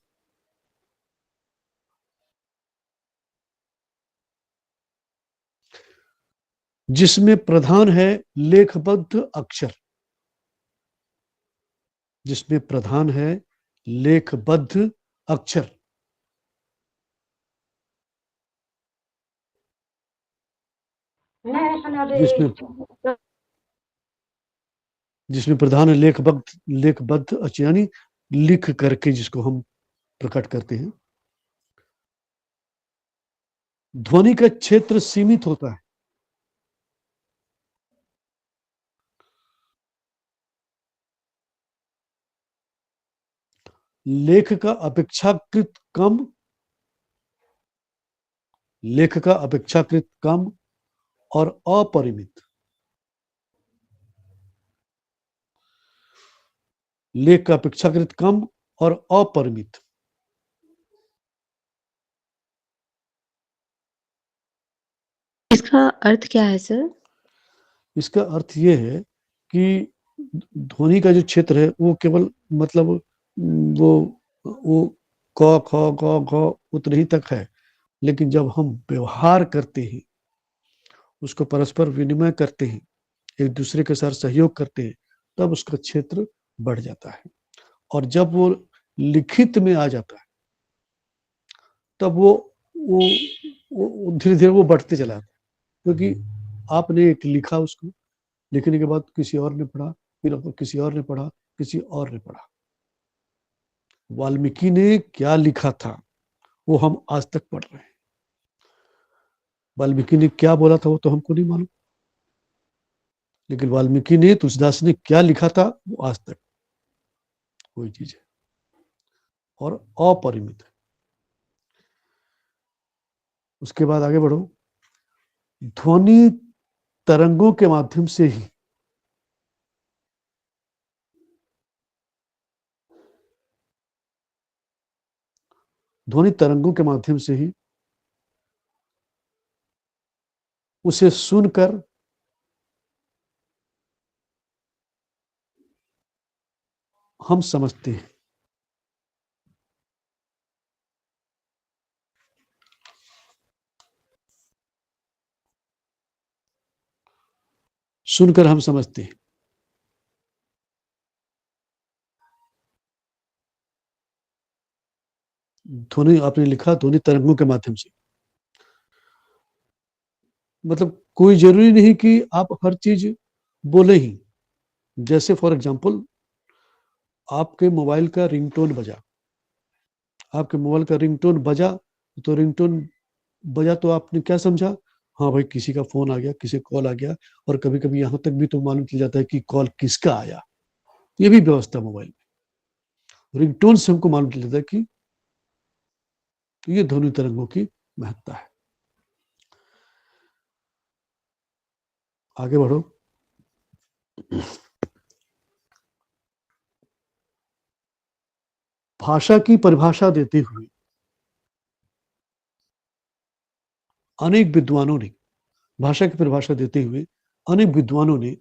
जिसमें प्रधान है लेखबद्ध अक्षर। जिसमें प्रधान है लेखबद्ध अक्षर। जिसमें प्रधान है लेखबद्ध अक्षर, यानी लिख करके जिसको हम प्रकट करते हैं। ध्वनि का क्षेत्र सीमित होता है। लेख का अपेक्षाकृत कम और अपरिमित। लेख का अपेक्षाकृत कम और अपरिमित। इसका अर्थ क्या है सर? इसका अर्थ ये है कि ध्वनि का जो क्षेत्र है वो केवल मतलब वो क ख ग घ उतने ही तक है, लेकिन जब हम व्यवहार करते हैं, उसको परस्पर विनिमय करते हैं, एक दूसरे के साथ सहयोग करते हैं, तब उसका क्षेत्र बढ़ जाता है। और जब वो लिखित में आ जाता है, तब वो धीरे धीरे वो बढ़ते चला जाता है, क्योंकि आपने एक लिखा, उसको लिखने के बाद किसी और ने पढ़ा, फिर किसी और ने पढ़ा, किसी और ने पढ़ा। वाल्मीकि ने क्या लिखा था वो हम आज तक पढ़ रहे हैं। वाल्मीकि ने क्या बोला था वो तो हमको नहीं मालूम, लेकिन वाल्मीकि ने, तुलसीदास ने क्या लिखा था वो आज तक कोई चीज है और अपरिमित है। उसके बाद आगे बढ़ो। ध्वनि तरंगों के माध्यम से ही उसे सुनकर हम समझते हैं। सुनकर हम समझते हैं। ध्वनि, आपने लिखा ध्वनि तरंगों के माध्यम से, मतलब कोई जरूरी नहीं कि आप हर चीज बोले ही। जैसे फॉर एग्जांपल, आपके मोबाइल का रिंगटोन बजा, तो रिंगटोन बजा तो आपने क्या समझा? हाँ भाई, किसी का फोन आ गया, किसी कॉल आ गया। और कभी कभी यहां तक भी तो मालूम चल जाता है कि कॉल किसका आया। ये भी व्यवस्था मोबाइल में, रिंगटोन से हमको मालूम चल जाता है कि ये ध्वनि तरंगों की महत्ता है। आगे बढ़ो। भाषा की परिभाषा देते हुए अनेक विद्वानों ने भाषा की परिभाषा देते हुए अनेक विद्वानों ने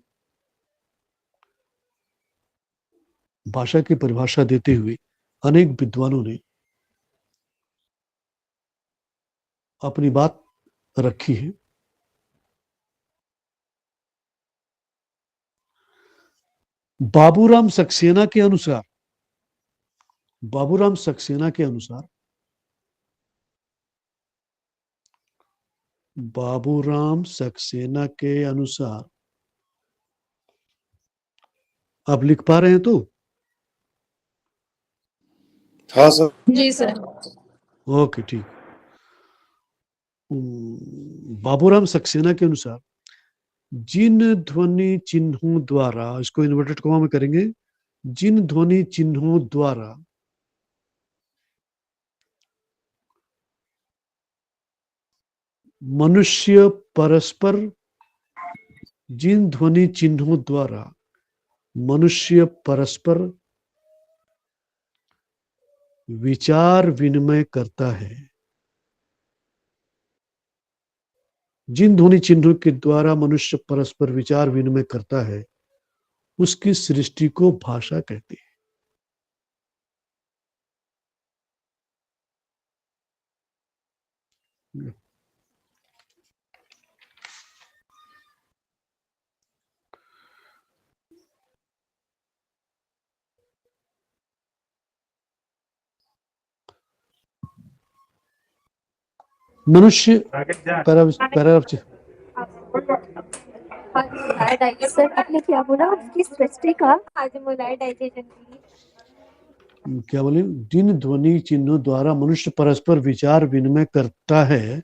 भाषा की परिभाषा देते हुए अनेक विद्वानों ने अपनी बात रखी है। बाबूराम सक्सेना के अनुसार बाबूराम सक्सेना के अनुसार बाबूराम सक्सेना के अनुसार आप लिख पा रहे हैं तो? हाँ सर। जी सर। ओके, ठीक। बाबूराम सक्सेना के अनुसार जिन ध्वनि चिन्हों द्वारा, इसको इन्वर्टेड कॉमा में करेंगे, जिन ध्वनि चिन्हों द्वारा मनुष्य परस्पर जिन ध्वनि चिन्हों द्वारा मनुष्य परस्पर विचार विनिमय करता है, जिन ध्वनि चिन्हों के द्वारा मनुष्य परस्पर विचार विनिमय करता है, उसकी सृष्टि को भाषा कहते हैं। मनुष्य सर आपने क्या बोला उसकी सृष्टि का? डाइजेशन क्या बोले? जिन ध्वनि चिन्हों द्वारा मनुष्य परस्पर विचार विनिमय करता है,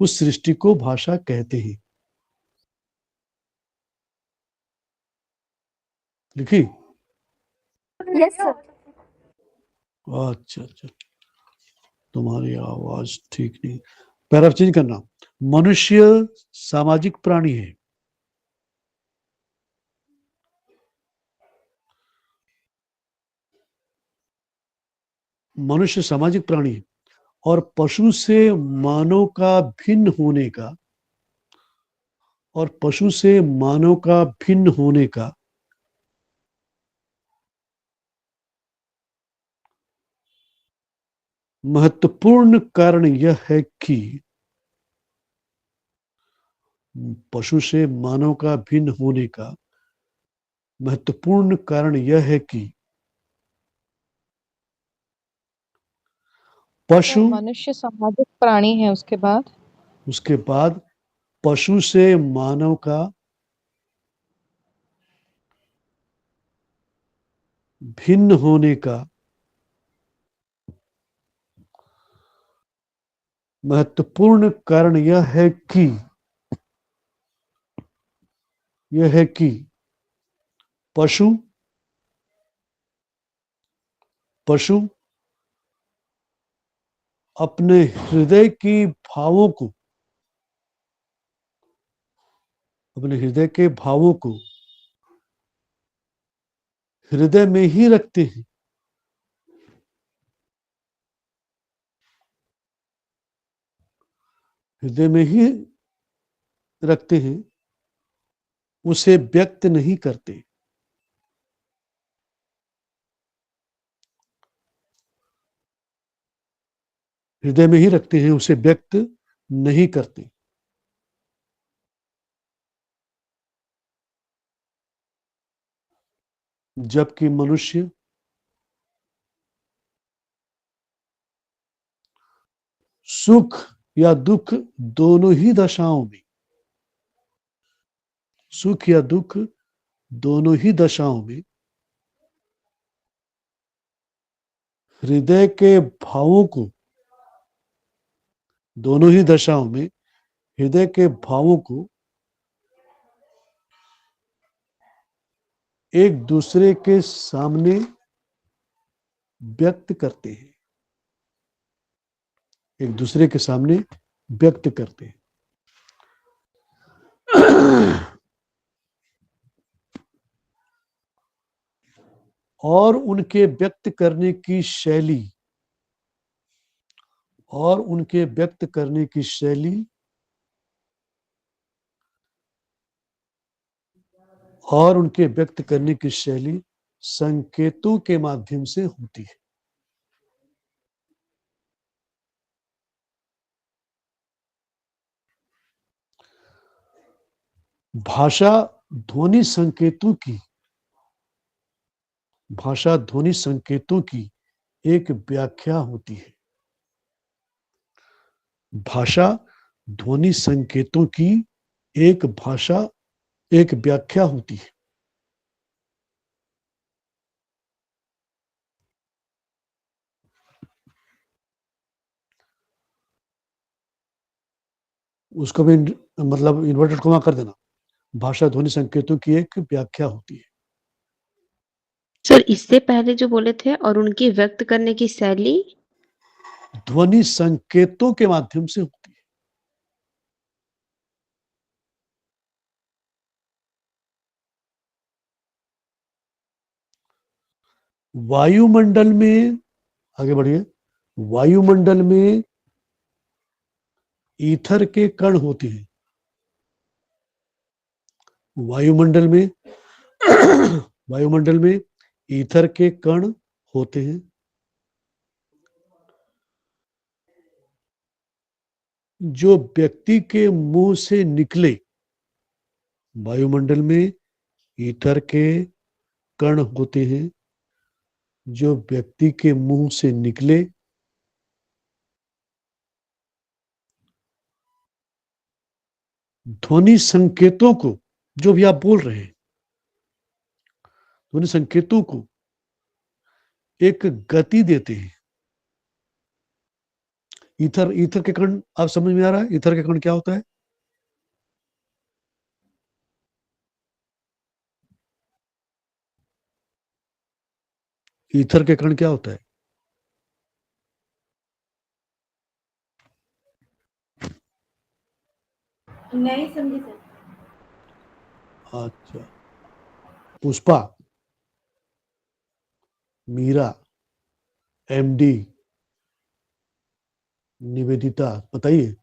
उस सृष्टि को भाषा कहते हैं। लिखी? Yes sir. अच्छा, तुम्हारी आवाज ठीक नहीं। पैराग्राफ चेंज करना। मनुष्य सामाजिक प्राणी है। मनुष्य सामाजिक प्राणी है और पशु से मानव का भिन्न होने का महत्वपूर्ण कारण यह है कि पशु से मानव का भिन्न होने का महत्वपूर्ण कारण यह है कि पशु मनुष्य सामाजिक प्राणी है। उसके बाद पशु से मानव का भिन्न होने का महत्वपूर्ण कारण यह है कि पशु अपने हृदय के भावों को हृदय में ही रखते हैं। उसे व्यक्त नहीं करते। हृदय में ही रखते हैं, उसे व्यक्त नहीं करते। जबकि मनुष्य सुख या दुख दोनों ही दशाओं में हृदय के भावों को एक दूसरे के सामने व्यक्त करते हैं। और उनके व्यक्त करने की शैली, और उनके व्यक्त करने की शैली, और उनके व्यक्त करने की शैली संकेतों के माध्यम से होती है। भाषा ध्वनि संकेतों की, भाषा ध्वनि संकेतों की एक व्याख्या होती है। भाषा ध्वनि संकेतों की एक व्याख्या होती है। उसको भी मतलब इन्वर्टेड कॉमा कर देना। भाषा ध्वनि संकेतों की एक व्याख्या होती है। सर इससे पहले जो बोले थे और उनकी व्यक्त करने की शैली, ध्वनि संकेतों के माध्यम से होती है। वायुमंडल में, आगे बढ़िए, वायुमंडल में ईथर के कण होते हैं। वायुमंडल में वायुमंडल में ईथर के कण होते हैं। जो व्यक्ति के मुंह से निकले, वायुमंडल में ईथर के कण होते हैं जो व्यक्ति के मुंह से निकले, ध्वनि संकेतों को, जो भी आप बोल रहे हैं, ध्वनि संकेतों को एक गति देते हैं। ईथर के कण, आप समझ में आ रहा है ईथर के कण क्या होता है? ईथर के कण क्या होता है? नहीं समझी सर। अच्छा, पुष्पा, मीरा, एमडी, निवेदिता, बताइए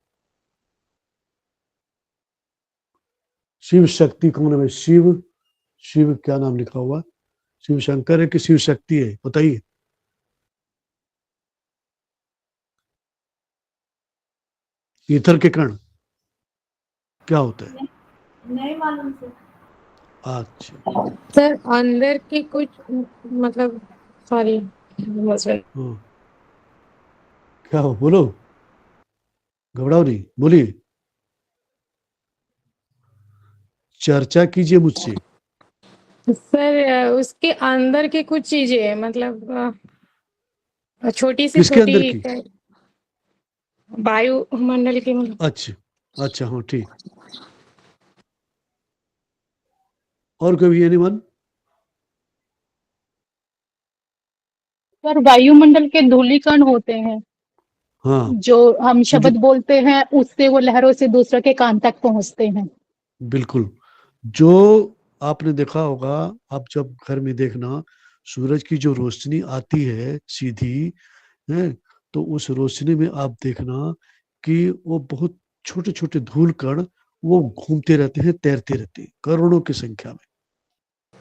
शिव शक्ति कौन है? शिव, शिव क्या नाम लिखा हुआ? शिव शंकर है कि शिव शक्ति है? बताइए। ईथर के कण क्या होता है? नहीं मालूम सर। अच्छा, सर अंदर के कुछ मतलब सॉरी हाँ, क्या हो, बोलो, घबराओ नहीं, बोलिए, चर्चा कीजिए मुझसे। सर उसके अंदर के कुछ चीजें मतलब छोटी से किसके अंदर की? छोटी वायुमंडल के मतलब अच्छा, अच्छा, हाँ ठीक। और कोई भी एनीवन? सर वायुमंडल के धूलिकण होते हैं, हाँ, जो हम वो जो, शब्द बोलते हैं उससे वो लहरों से दूसरे के कान तक पहुंचते हैं। बिल्कुल, जो आपने देखा होगा, आप जब घर में देखना, सूरज की जो रोशनी आती है सीधी, है, तो उस रोशनी में आप देखना कि वो बहुत छोटे छोटे धूल कण वो घूमते रहते हैं, तैरते रहते हैं करोड़ों की संख्या में।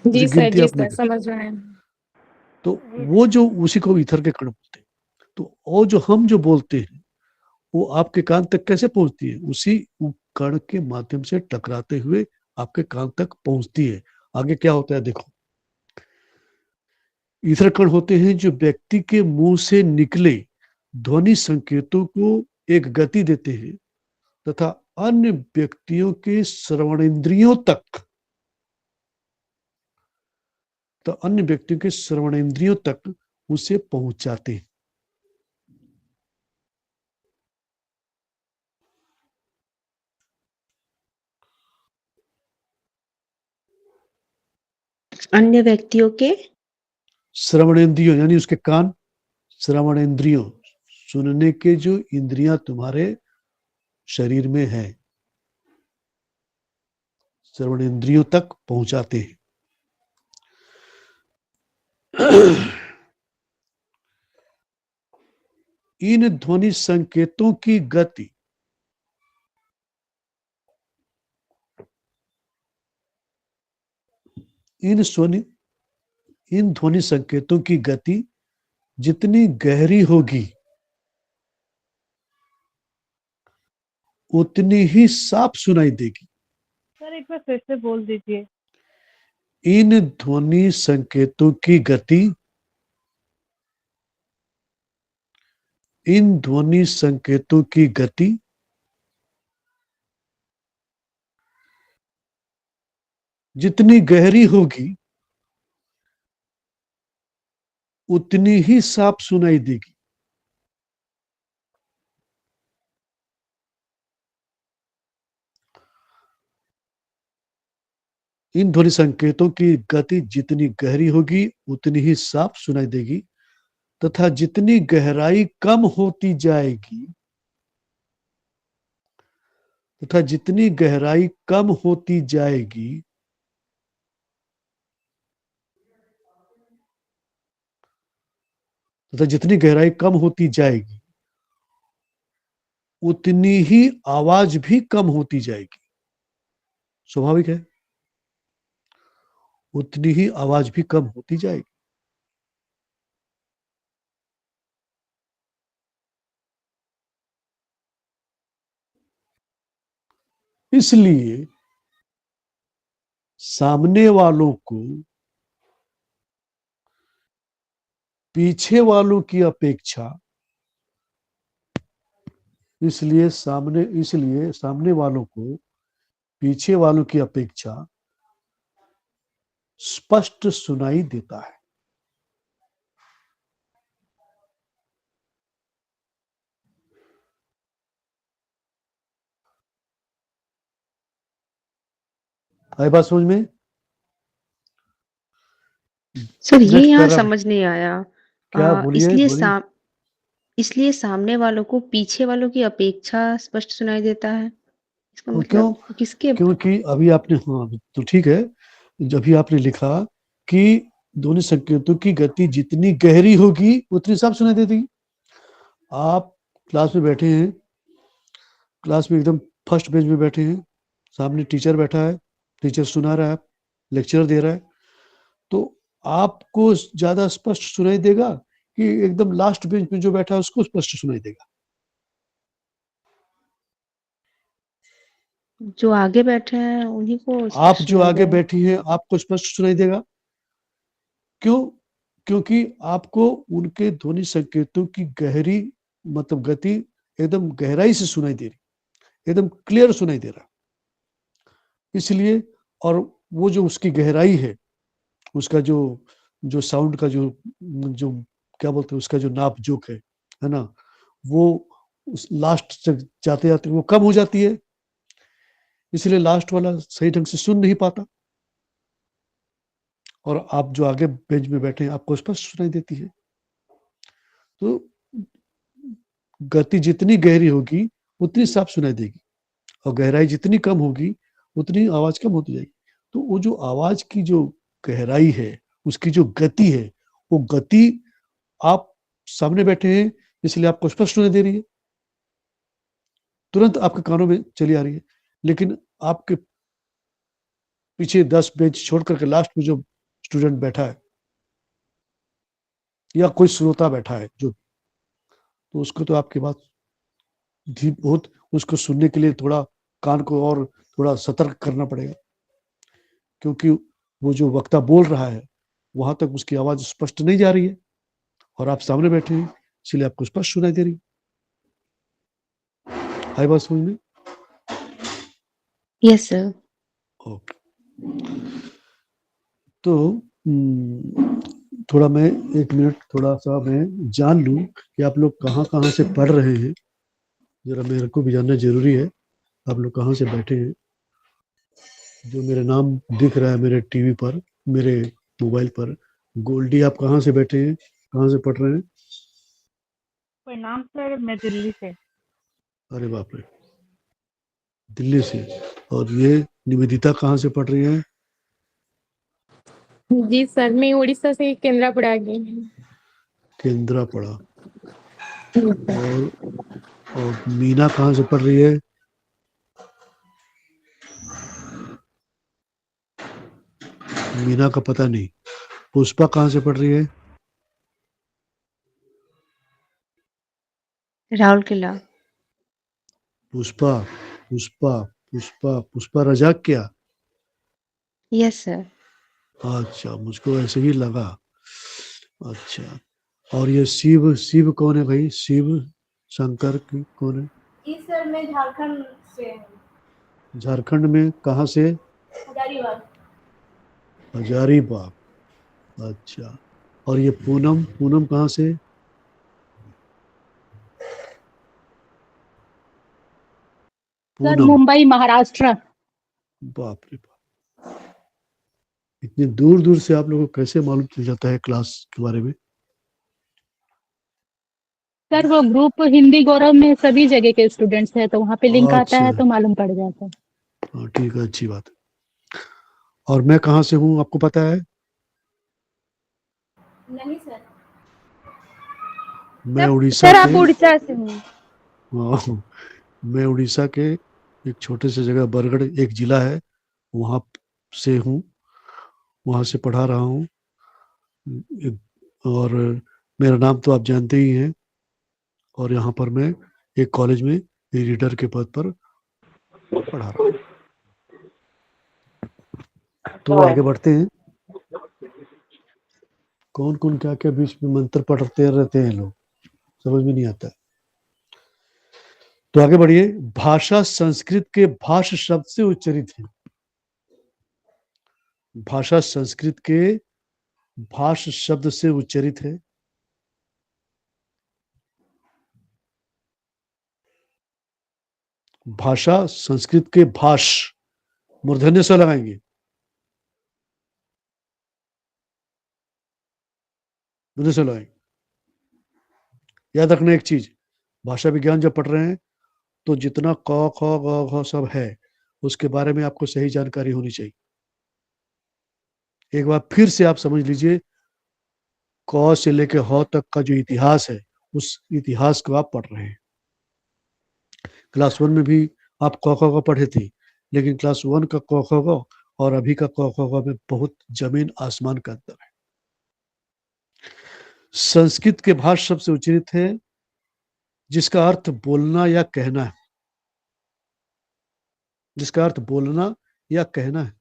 जी उसकी सर, गिनती जी आपने सर, कर, समझ रहे हैं। तो वो जो, उसी को ईथर के कण बोलते हैं। तो वो जो हम जो बोलते हैं वो आपके कान तक कैसे पहुंचती है? उसी कण के माध्यम से टकराते हुए आपके कान तक पहुंचती है। आगे क्या होता है देखो, ईथर कण होते हैं जो व्यक्ति के मुंह से निकले ध्वनि संकेतों को एक गति देते हैं तथा अन्य व्यक्तियों के श्रवणेंद्रियों तक, तो अन्य व्यक्तियों के श्रवणेंद्रियों तक उसे पहुंचाते हैं। अन्य व्यक्तियों के श्रवणेंद्रियों यानी उसके कान, श्रवणेंद्रियों, सुनने के जो इंद्रियां तुम्हारे शरीर में है, श्रवणेंद्रियों तक पहुंचाते हैं। इन ध्वनि संकेतों की गति इन ध्वनि संकेतों की गति जितनी गहरी होगी उतनी ही साफ सुनाई देगी। सर एक बार फिर से बोल दीजिए। इन ध्वनि संकेतों की गति इन ध्वनि संकेतों की गति जितनी गहरी होगी उतनी ही साफ सुनाई देगी। इन ध्वनि संकेतों की गति जितनी गहरी होगी उतनी ही साफ सुनाई देगी तथा जितनी गहराई कम होती जाएगी तथा जितनी गहराई कम होती जाएगी तथा जितनी गहराई कम होती जाएगी उतनी ही आवाज भी कम होती जाएगी। स्वाभाविक है, उतनी ही आवाज भी कम होती जाएगी। इसलिए सामने वालों को पीछे वालों की अपेक्षा इसलिए सामने वालों को पीछे वालों की अपेक्षा स्पष्ट सुनाई देता है। आई बात समझ में? सर ये नेक्स्ट यहाँ पैरा समझ नहीं आया। क्या बोलिए बोलिए। इसलिए सामने वालों को पीछे वालों की अपेक्षा स्पष्ट सुनाई देता है। इसका क्यों? मतलब किसके? क्योंकि अभी आपने, हाँ तो ठीक है, जब भी आपने लिखा कि दोनों संकेतों की गति जितनी गहरी होगी उतनी साफ सुनाई देती। आप क्लास में बैठे हैं, क्लास में एकदम फर्स्ट बेंच में बैठे हैं, सामने टीचर बैठा है, टीचर सुना रहा है, लेक्चर दे रहा है, तो आपको ज्यादा स्पष्ट सुनाई देगा कि एकदम लास्ट बेंच में जो बैठा है उसको स्पष्ट सुनाई देगा? जो आगे बैठे हैं उन्हीं को आप स्पष्ट जो सुनाई आगे देगा। बैठी हैं आपको स्पष्ट सुनाई देगा। क्यों? क्योंकि आपको उनके ध्वनि संकेतों की गहरी मतलब गति एकदम गहराई से सुनाई दे रही, एकदम क्लियर सुनाई दे रहा। इसलिए, और वो जो उसकी गहराई है, उसका जो साउंड का जो क्या बोलते हैं, उसका जो नाप जोक है ना, वो उस लास्ट तक जाते जाते वो कम हो जाती है। इसलिए लास्ट वाला सही ढंग से सुन नहीं पाता, और आप जो आगे बेंच में बैठे हैं आपको स्पष्ट सुनाई देती है। तो गति जितनी गहरी होगी उतनी साफ सुनाई देगी, और गहराई जितनी कम होगी उतनी आवाज कम होती जाएगी। तो वो जो आवाज की जो गहराई है, उसकी जो गति है, वो गति आप सामने बैठे हैं इसलिए आपको स्पष्ट सुनाई दे रही है, तुरंत आपके कानों में चली आ रही है। लेकिन आपके पीछे 10 बेंच छोड़ करके लास्ट में जो स्टूडेंट बैठा है या कोई श्रोता बैठा है जो, तो उसको तो आपकी बात बहुत, उसको सुनने के लिए थोड़ा कान को और थोड़ा सतर्क करना पड़ेगा, क्योंकि वो जो वक्ता बोल रहा है वहां तक उसकी आवाज स्पष्ट नहीं जा रही है, और आप सामने बैठे हैं इसलिए आपको स्पष्ट सुनाई दे रही है। आई बात समझ में? Yes sir. ओके, तो थोड़ा मैं 1 मिनट थोड़ा सा मैं जान लूं कि आप लोग कहाँ से पढ़ रहे हैं, जरा मेरे को भी जानना जरूरी है। आप लोग कहाँ से बैठे हैं? जो मेरा नाम दिख रहा है मेरे टीवी पर, मेरे मोबाइल पर, गोल्डी, आप कहाँ से बैठे हैं, कहाँ से पढ़ रहे हैं? प्रणाम सर, मैं दिल्ली से। अरे बाप रे, दिल्ली से। और ये निवेदिता कहाँ से पढ़ रही है? जी सर, मैं उड़ीसा से केंद्रापड़ा की। केंद्रापड़ा। और मीना कहाँ से पढ़ रही है? मीना का पता नहीं। पुष्पा कहाँ से पढ़ रही है? राहुल किला। पुष्पा पुष्पा पुष्पा पुष्पा रजाक क्या? Yes sir. अच्छा, मुझको ऐसे ही लगा। अच्छा, और ये शिव शिव कौन है भाई? शिव शंकर की कौन है? जी सर, मैं झारखंड से हूँ, झारखंड में कहाँ से? हजारीबाग। हजारीबाग। अच्छा, और ये पूनम पूनम कहाँ से? सर पूनम। मुंबई महाराष्ट्र। बाप रे बाप, इतनी दूर दूर से आप लोगों को कैसे मालूम चल जाता है क्लास के बारे में? सर वो ग्रुप हिंदी गौरव में सभी जगह के स्टूडेंट्स हैं, तो वहाँ पे लिंक आता अच्छा, है तो मालूम पड़ जाता है। हाँ ठीक है, अच्छी बात है। और मैं कहाँ से हूँ आपको पता है? नहीं सर। मैं उड़ीसा सर के। आप उड़ीसा से हैं। हाँ, मैं उड़ीसा के एक छोटे से जगह बरगढ़ एक जिला है, वहाँ से हूँ, वहाँ से पढ़ा रहा हूँ। और मेरा नाम तो आप जानते ही हैं। और यहाँ पर मैं एक कॉलेज में रीडर के पद पर पढ़ा रहा हूँ। तो आगे बढ़ते हैं। कौन कौन क्या क्या बीच में मंत्र पढ़ते रहते हैं लोग, समझ में नहीं आता है। तो आगे बढ़िए। भाषा संस्कृत के भाष शब्द से उच्चरित है। भाषा संस्कृत के भाष शब्द से उच्चरित है। भाषा संस्कृत के भाष, मूर्धन्य से लगाएंगे, मूर्धन्य से लगाएंगे। याद रखना एक चीज, भाषा विज्ञान जब पढ़ रहे हैं तो जितना क ख ग घ सब है उसके बारे में आपको सही जानकारी होनी चाहिए। एक बार फिर से आप समझ लीजिए, क से लेकर ह तक का जो इतिहास है उस इतिहास को आप पढ़ रहे हैं। क्लास 1 में भी आप क ख ग पढ़े थे, लेकिन क्लास 1 का क ख ग और अभी का क ख ग में बहुत जमीन आसमान का अंतर है। संस्कृत के भाष शब्द से उच्चरित है जिसका अर्थ बोलना या कहना है, जिसका अर्थ बोलना या कहना है।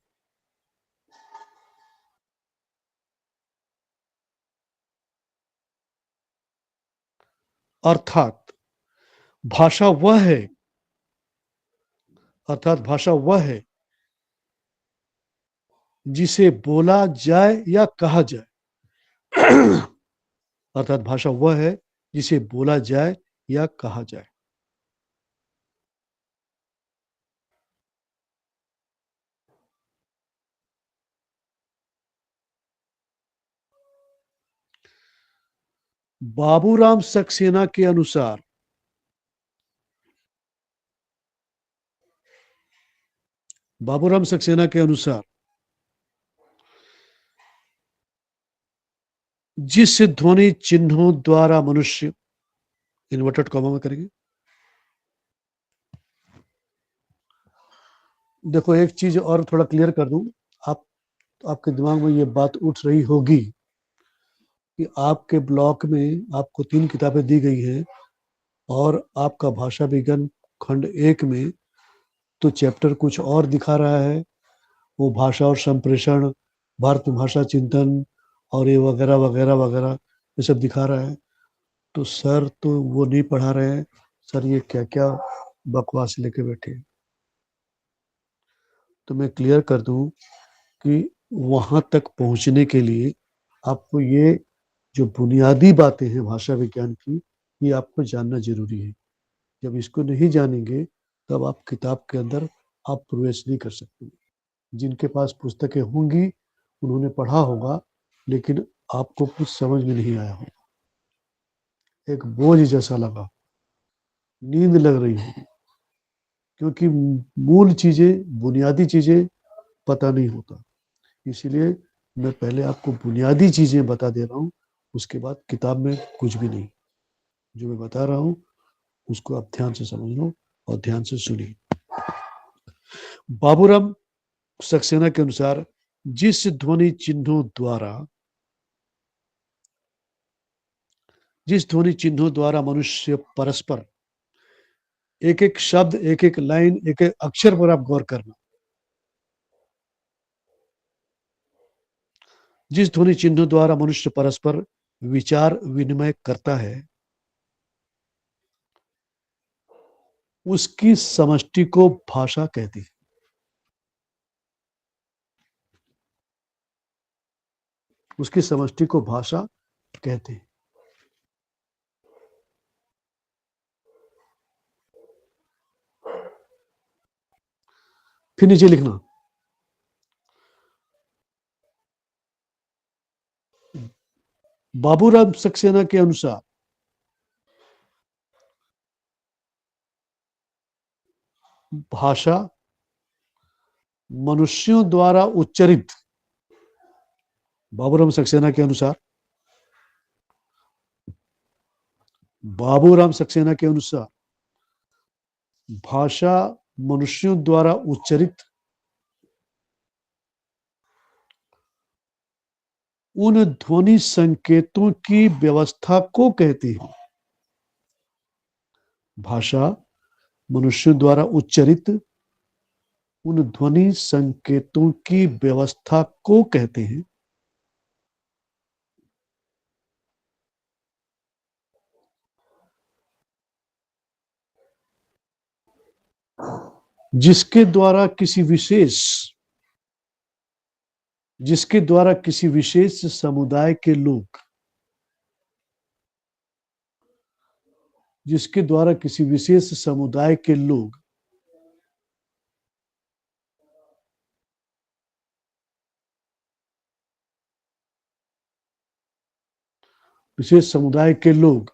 अर्थात भाषा वह है, अर्थात भाषा वह है जिसे बोला जाए या कहा जाए। अर्थात भाषा वह है जिसे बोला जाए या कहा जाए। बाबूराम सक्सेना के अनुसार बाबूराम सक्सेना के अनुसार जिस ध्वनि चिन्हों द्वारा मनुष्य, इन्वर्टेड कॉमा में करेंगे। देखो एक चीज और थोड़ा क्लियर कर दूं, आप आपके दिमाग में ये बात उठ रही होगी कि आपके ब्लॉक में आपको 3 किताबें दी गई हैं और आपका भाषा विज्ञान खंड 1 में तो चैप्टर कुछ और दिखा रहा है, वो भाषा और संप्रेषण, भारतीय भाषा चिंतन और ये वगैरह वगैरह वगैरह ये सब दिखा रहा है। तो सर तो वो नहीं पढ़ा रहे हैं, सर ये क्या क्या बकवास लेके बैठे हैं। तो मैं क्लियर कर दूं कि वहां तक पहुंचने के लिए आपको ये जो बुनियादी बातें हैं भाषा विज्ञान की, ये आपको जानना जरूरी है। जब इसको नहीं जानेंगे तब आप किताब के अंदर आप प्रवेश नहीं कर सकते। जिनके पास पुस्तकें होंगी उन्होंने पढ़ा होगा, लेकिन आपको कुछ समझ में नहीं आया होगा, एक बोझ जैसा लगा, नींद लग रही होगी, क्योंकि मूल चीजें बुनियादी चीजें पता नहीं होता। इसीलिए मैं पहले आपको बुनियादी चीजें बता दे रहा हूं, उसके बाद किताब में कुछ भी नहीं। जो मैं बता रहा हूं उसको आप ध्यान से समझ लो और ध्यान से सुनिए। बाबूराम सक्सेना के अनुसार जिस ध्वनि चिन्हों द्वारा मनुष्य परस्पर, एक एक शब्द, एक एक लाइन, एक एक अक्षर पर आप गौर करना, जिस ध्वनि चिन्हों द्वारा मनुष्य परस्पर विचार विनिमय करता है, उसकी समष्टि को भाषा कहती है। उसकी समष्टि को भाषा कहते हैं। फिर नीचे लिखना, बाबूराम सक्सेना के अनुसार भाषा मनुष्यों द्वारा उच्चरित, बाबूराम सक्सेना के अनुसार भाषा मनुष्यों द्वारा उच्चरित उन ध्वनि संकेतों की व्यवस्था को कहती है। भाषा मनुष्यों द्वारा उच्चरित उन ध्वनि संकेतों की व्यवस्था को कहते हैं जिसके द्वारा किसी विशेष समुदाय के लोग,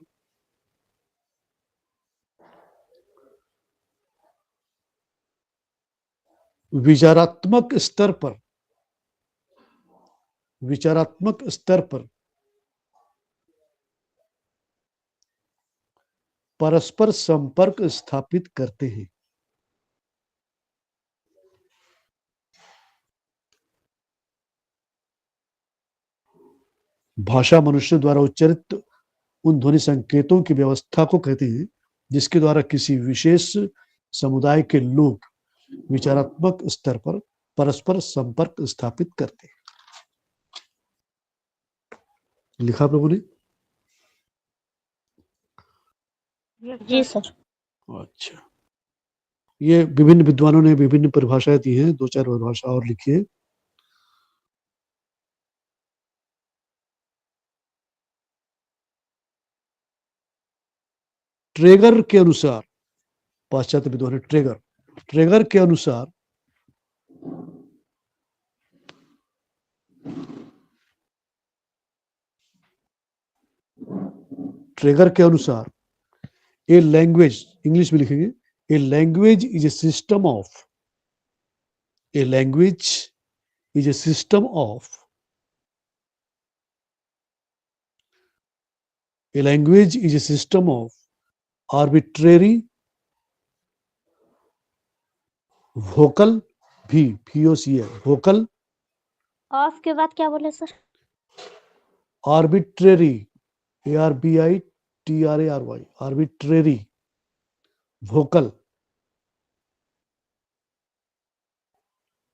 विचारात्मक स्तर पर परस्पर संपर्क स्थापित करते हैं। भाषा मनुष्य द्वारा उच्चरित उन ध्वनि संकेतों की व्यवस्था को कहते हैं जिसके द्वारा किसी विशेष समुदाय के लोग विचारात्मक स्तर पर परस्पर संपर्क स्थापित करते हैं। लिखा प्रभु ने? जी सर। अच्छा, ये विभिन्न विद्वानों ने विभिन्न परिभाषाएं दी हैं, 2-4 परिभाषा और लिखिए। ट्रेगर के अनुसार, पाश्चात्य विद्वान ट्रेगर के अनुसार ए लैंग्वेज, इंग्लिश में लिखेंगे, a language is a system of arbitrary vocal, VOC है, वोकल, ऑफ के बाद क्या बोले sir? Arbitrary, ARBITRARY, arbitrary vocal.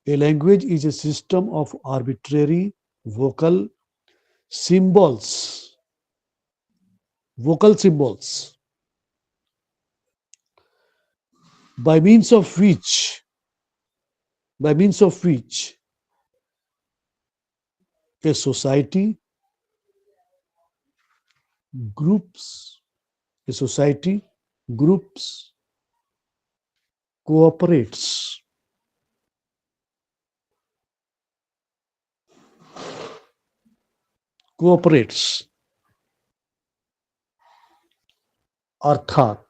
A language is a system of arbitrary vocal symbols, by means of which a society, groups, cooperates. अर्थात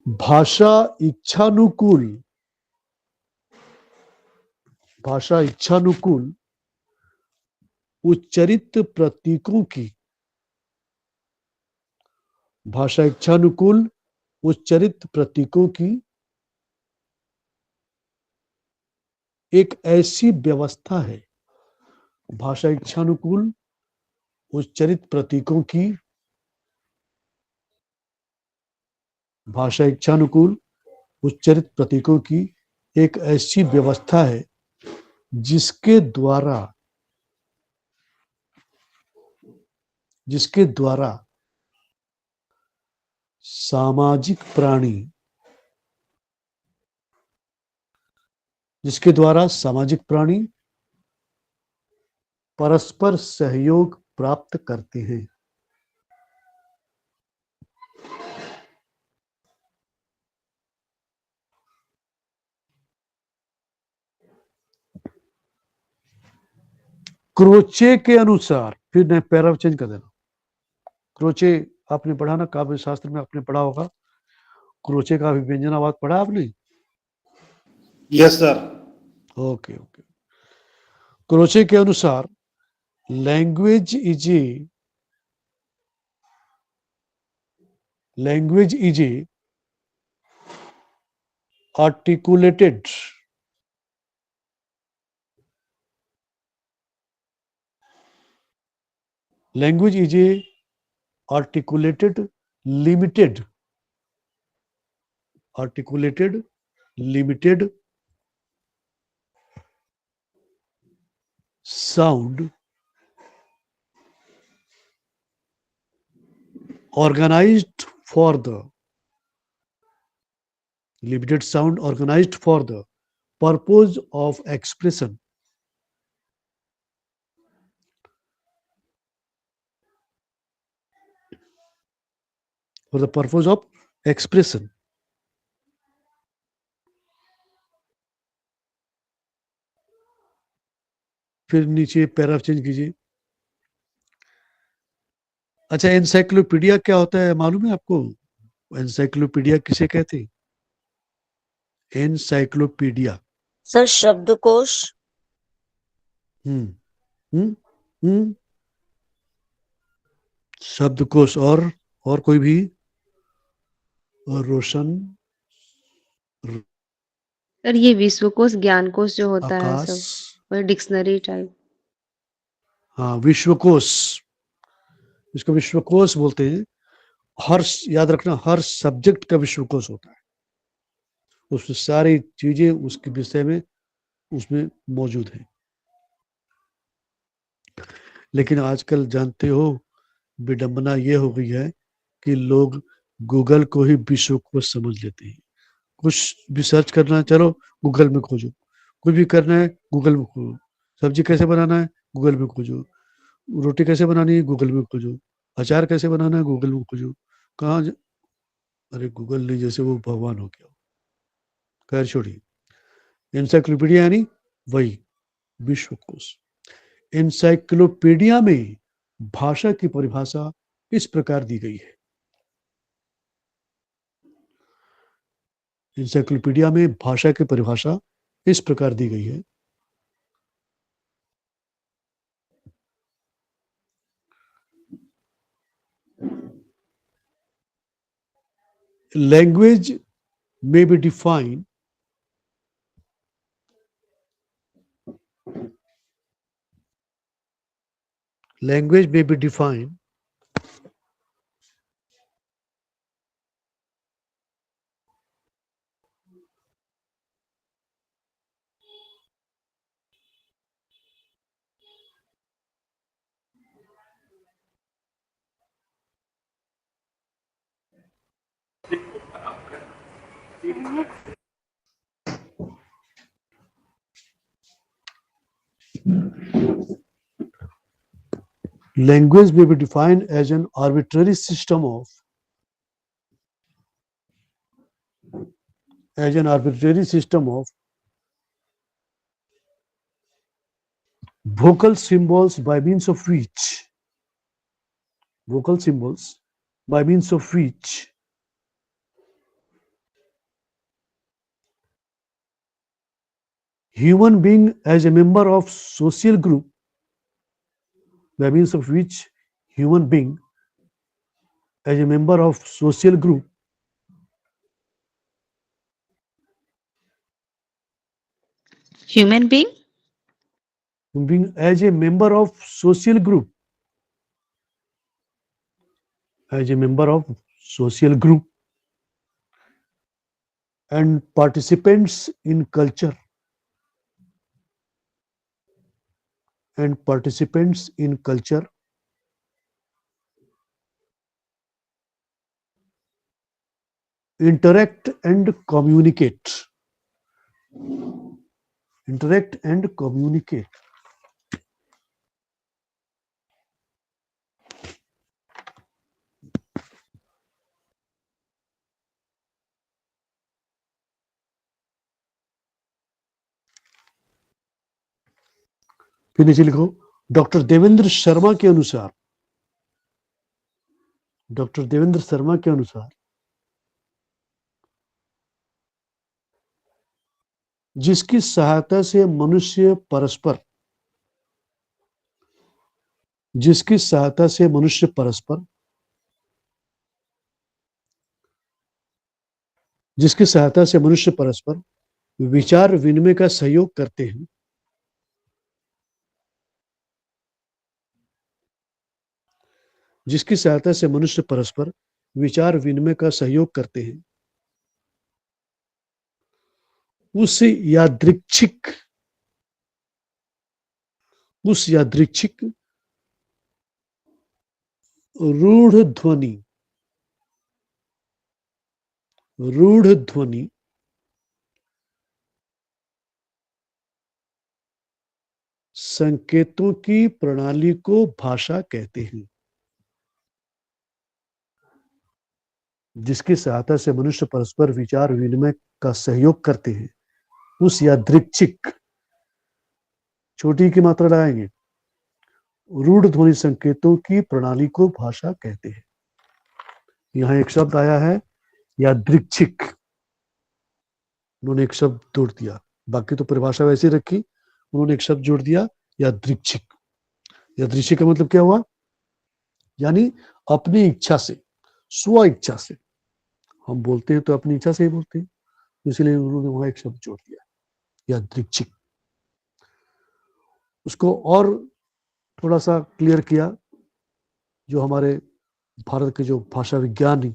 भाषा इच्छानुकूल भाषा इच्छानुकूल उच्चरित प्रतीकों की, भाषा इच्छानुकूल उच्चरित प्रतीकों की एक ऐसी व्यवस्था है। भाषा इच्छानुकूल उच्चरित प्रतीकों की, भाषा इच्छानुकूल उच्चरित प्रतीकों की एक ऐसी व्यवस्था है जिसके द्वारा सामाजिक प्राणी, जिसके द्वारा सामाजिक प्राणी परस्पर सहयोग प्राप्त करते हैं। क्रोचे के अनुसार, फिर मैं पैरा चेंज कर देना। क्रोचे आपने पढ़ा ना, काव्य शास्त्र में आपने पढ़ा होगा। क्रोचे का व्यंजनावाद पढ़ा आपने? Yes sir. Okay okay. Croce के अनुसार language is a articulated language is a articulated limited sound organized for the purpose of expression. For the purpose of expression. फिर नीचे पैराग्राफ चेंज कीजिए। अच्छा, एनसाइक्लोपीडिया क्या होता है मालूम है आपको? एनसाइक्लोपीडिया किसे कहते हैं? एनसाइक्लोपीडिया सर शब्दकोश। शब्दकोश। और कोई भी? रोशन, सर ये विश्वकोश ज्ञानकोश जो होता है आकाश, सब, वही डिक्शनरी टाइप। हाँ विश्वकोश, इसको विश्वकोश बोलते हैं। हर, याद रखना, हर सब्जेक्ट का विश्वकोश होता है। उसमें सारी चीजें उसके विषय में उसमें मौजूद है। लेकिन आजकल जानते हो विडंबना ये हो गई है कि लोग गूगल को ही विश्वकोश समझ लेते हैं। कुछ भी सर्च करना, चलो गूगल में खोजो। कुछ भी करना है गूगल में खोजो। सब्जी कैसे बनाना है गूगल में खोजो। रोटी कैसे बनानी है गूगल में खोजो। अचार कैसे बनाना है गूगल में खोजो। कहाँ अरे गूगल नहीं, जैसे वो भगवान हो गया। खैर छोड़िए। एनसाइक्लोपीडिया यानी वही विश्वकोश। एनसाइक्लोपीडिया में भाषा की परिभाषा इस प्रकार दी गई है। एनसाइक्लोपीडिया में भाषा की परिभाषा इस प्रकार दी गई है। Language may be defined Language may be defined as an arbitrary system of vocal symbols by means of which human being as a member of social group, by means of which human being as a member of social group Human being as a member of social group, as a member of social group and participants in culture, and participants in culture, interact and communicate, interact and communicate. फिर नीचे लिखो, doctor Devendra Sharma के अनुसार, doctor Devendra Sharma के अनुसार जिसकी सहायता से मनुष्य परस्पर, जिसकी सहायता से मनुष्य परस्पर, जिसकी सहायता से मनुष्य परस्पर विचार विनिमय का सहयोग करते हैं, जिसकी सहायता से मनुष्य परस्पर विचार विनिमय का सहयोग करते हैं, उस यादृच्छिक रूढ़ ध्वनि संकेतों की प्रणाली को भाषा कहते हैं। जिसकी सहायता से मनुष्य परस्पर विचार विनिमय का सहयोग करते हैं, उस यादृच्छिक, छोटी की मात्रा लगाएंगे, रूढ़ ध्वनि संकेतों की प्रणाली को भाषा कहते हैं। यहां एक शब्द आया है यादृच्छिक, उन्होंने एक शब्द जोड़ दिया, बाकी तो परिभाषा वैसे रखी, उन्होंने एक शब्द जोड़ दिया यादृच्छिक। यादृच्छिक का मतलब क्या हुआ? यानी अपनी इच्छा से, स्व इच्छा से। हम बोलते हैं तो अपनी इच्छा से ही बोलते हैं, इसलिए उन्होंने वहां एक शब्द जोड़ दिया यादृच्छिक। उसको और थोड़ा सा क्लियर किया जो हमारे भारत के जो भाषा विज्ञान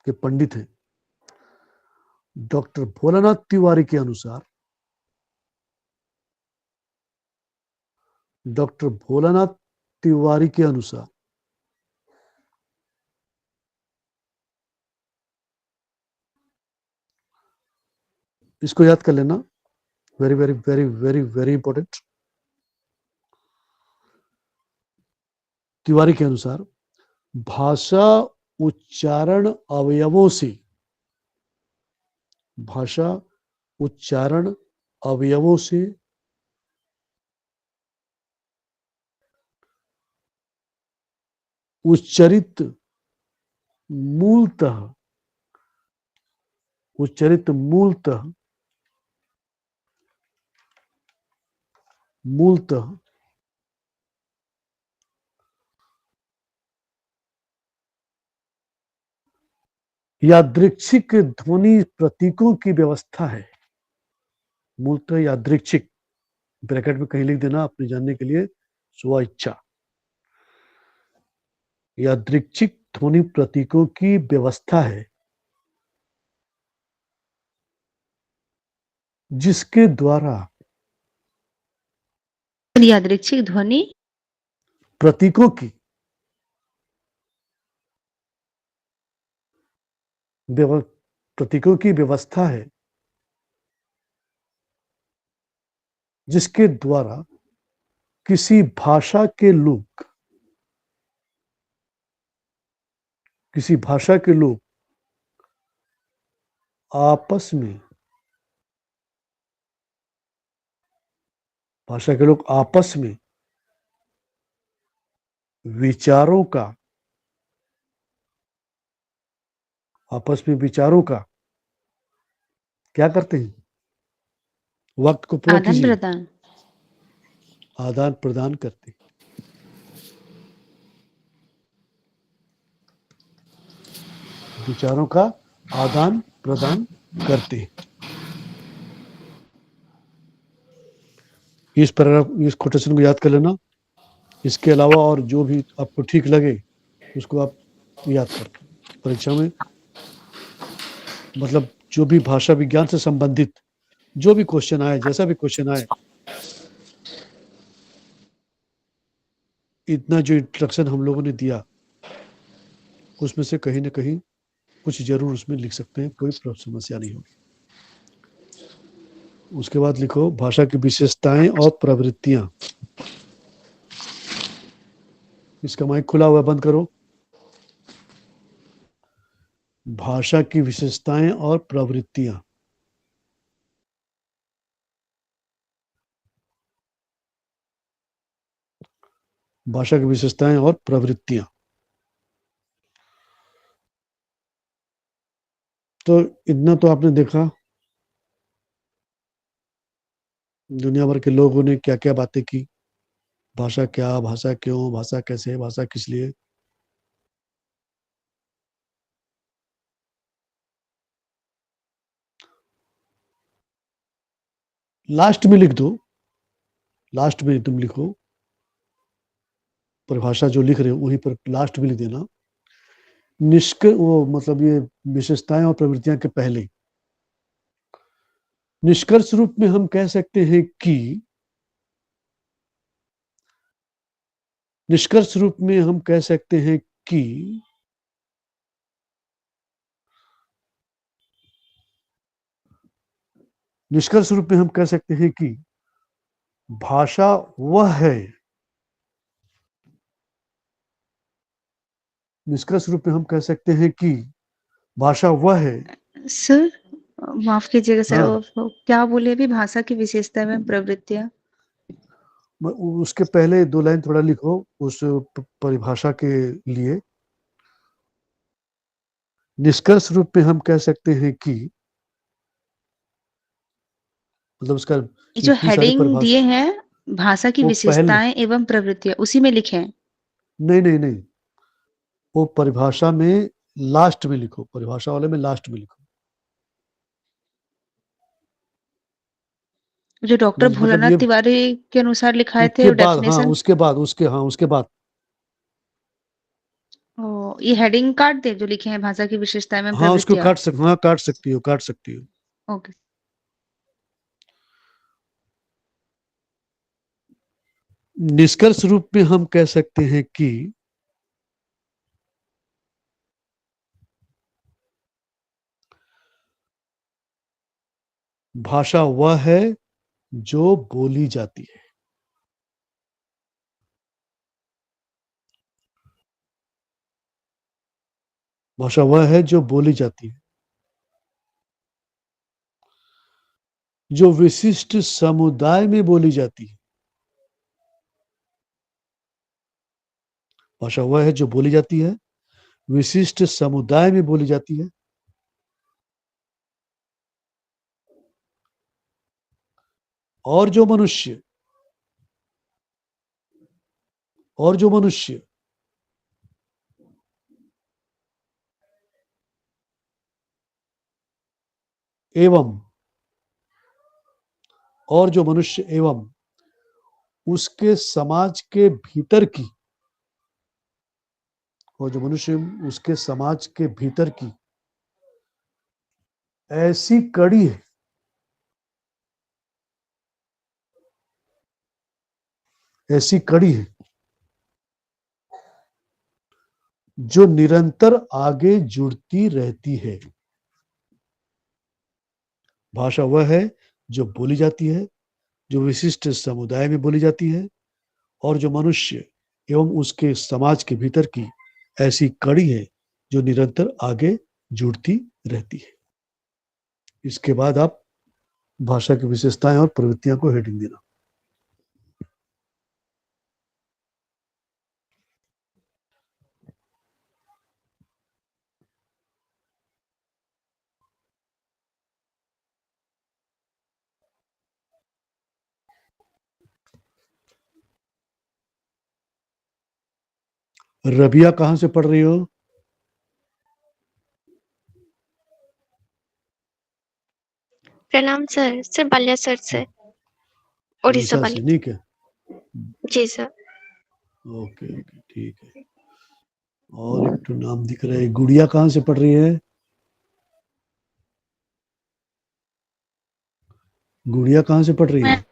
के पंडित हैं, डॉक्टर भोलानाथ तिवारी के अनुसार, डॉक्टर भोलानाथ तिवारी के अनुसार इसको याद कर लेना, very very very very very important. Tiwari के अनुसार भाषा उच्चारण अवयवों से, भाषा उच्चारण अवयवों से उच्चरित मूलतः, उच्चरित मूलतः यादृच्छिक ध्वनि प्रतीकों की व्यवस्था है। मूलतः यादृच्छिक, ब्रैकेट में कहीं लिख देना अपने जानने के लिए, स्व इच्छा। यादृच्छिक ध्वनि प्रतीकों की व्यवस्था है जिसके द्वारा यादृच्छिक ध्वनि प्रतीकों की व्यवस्था है जिसके द्वारा किसी भाषा के लोग, किसी भाषा के लोग आपस में, भाषा के लोग आपस में विचारों का, आपस में विचारों का क्या करते हैं? वक्त को पूरा आदान कीजिए। प्रदान। आदान प्रदान करते, विचारों का आदान प्रदान करते। इस पैराग्राफ, इस कोटेशन को याद कर लेना। इसके अलावा और जो भी आपको ठीक लगे उसको आप याद कर परीक्षा में, मतलब जो भी भाषा विज्ञान से संबंधित जो भी क्वेश्चन आए, जैसा भी क्वेश्चन आए, इतना जो इंट्रोडक्शन हम लोगों ने दिया उसमें से कहीं ना कहीं कुछ जरूर उसमें लिख सकते हैं, कोई समस्या नहीं होगी। उसके बाद लिखो भाषा की विशेषताएं और प्रवृत्तियां। इसका माइक खुला हुआ बंद करो। भाषा की विशेषताएं और प्रवृत्तियां। भाषा की विशेषताएं और प्रवृत्तियां। तो इतना तो आपने देखा दुनिया भर के लोगों ने क्या क्या बातें की, भाषा क्या, भाषा क्यों, भाषा कैसे, भाषा किस लिए। लास्ट में लिख दो, लास्ट में तुम लिखो परिभाषा जो लिख रहे हो वहीं पर लास्ट में लिख देना वो मतलब ये विशेषताएं और प्रवृत्तियां के पहले। निष्कर्ष रूप में हम कह सकते हैं कि, निष्कर्ष रूप में हम कह सकते हैं कि निष्कर्ष रूप में हम कह सकते हैं कि भाषा वह है, निष्कर्ष रूप में हम कह सकते हैं कि भाषा वह है। सर माफ कीजिएगा सर, हाँ, वो क्या बोले अभी, भाषा की विशेषता में प्रवृत्तियां। उसके पहले 2 लाइन थोड़ा लिखो उस परिभाषा के लिए। निष्कर्ष रूप में हम कह सकते हैं कि, मतलब उसका ये जो इतनी सारी हेडिंग दिए परिभाषा, हैं भाषा की वो पहले, विशेषताएं एवं प्रवृत्तियां, उसी में लिखे हैं। नहीं नहीं नहीं, वो परिभाषा में लास्ट में लिखो, परिभाषा वाले में लास्ट में लिखो। जो डॉक्टर मतलब भोलानाथ ये तिवारी के अनुसार लिखाए थे उसके वो बाद, हाँ डेफिनेशन। उसके बाद, उसके बाद ओ, ये हेडिंग काट दे जो लिखे हैं भाषा की विशेषताएं एवं हाँ उसको प्रवृत्तियां। हाँ काट सकती हो, काट सकती हो। ओके। निष्कर्ष रूप में हम कह सकते हैं कि भाषा वह है जो बोली जाती है। भाषा वह है जो बोली जाती है, जो विशिष्ट समुदाय में बोली जाती है। भाषा वह है जो बोली जाती है, विशिष्ट समुदाय में बोली जाती है, और जो मनुष्य, और जो मनुष्य एवं, और जो मनुष्य एवं उसके समाज के भीतर की, और जो मनुष्य उसके समाज के भीतर की ऐसी कड़ी है, ऐसी कड़ी है जो निरंतर आगे जुड़ती रहती है। भाषा वह है जो बोली जाती है, जो विशिष्ट समुदाय में बोली जाती है, और जो मनुष्य एवं उसके समाज के भीतर की ऐसी कड़ी है जो निरंतर आगे जुड़ती रहती है। इसके बाद आप भाषा की विशेषताएं और प्रवृत्तियां को हेडिंग देना। रबिया कहाँ से पढ़ रही हो? प्रणाम सर, सर बाल्यासर से, उड़ीसा उड़ीसा से, वाली। ठीक है। जी सर। ओके ओके, ठीक है। और एक तो नाम दिख रहा है, गुड़िया कहाँ से पढ़ रही है? गुड़िया कहाँ से पढ़ रही है?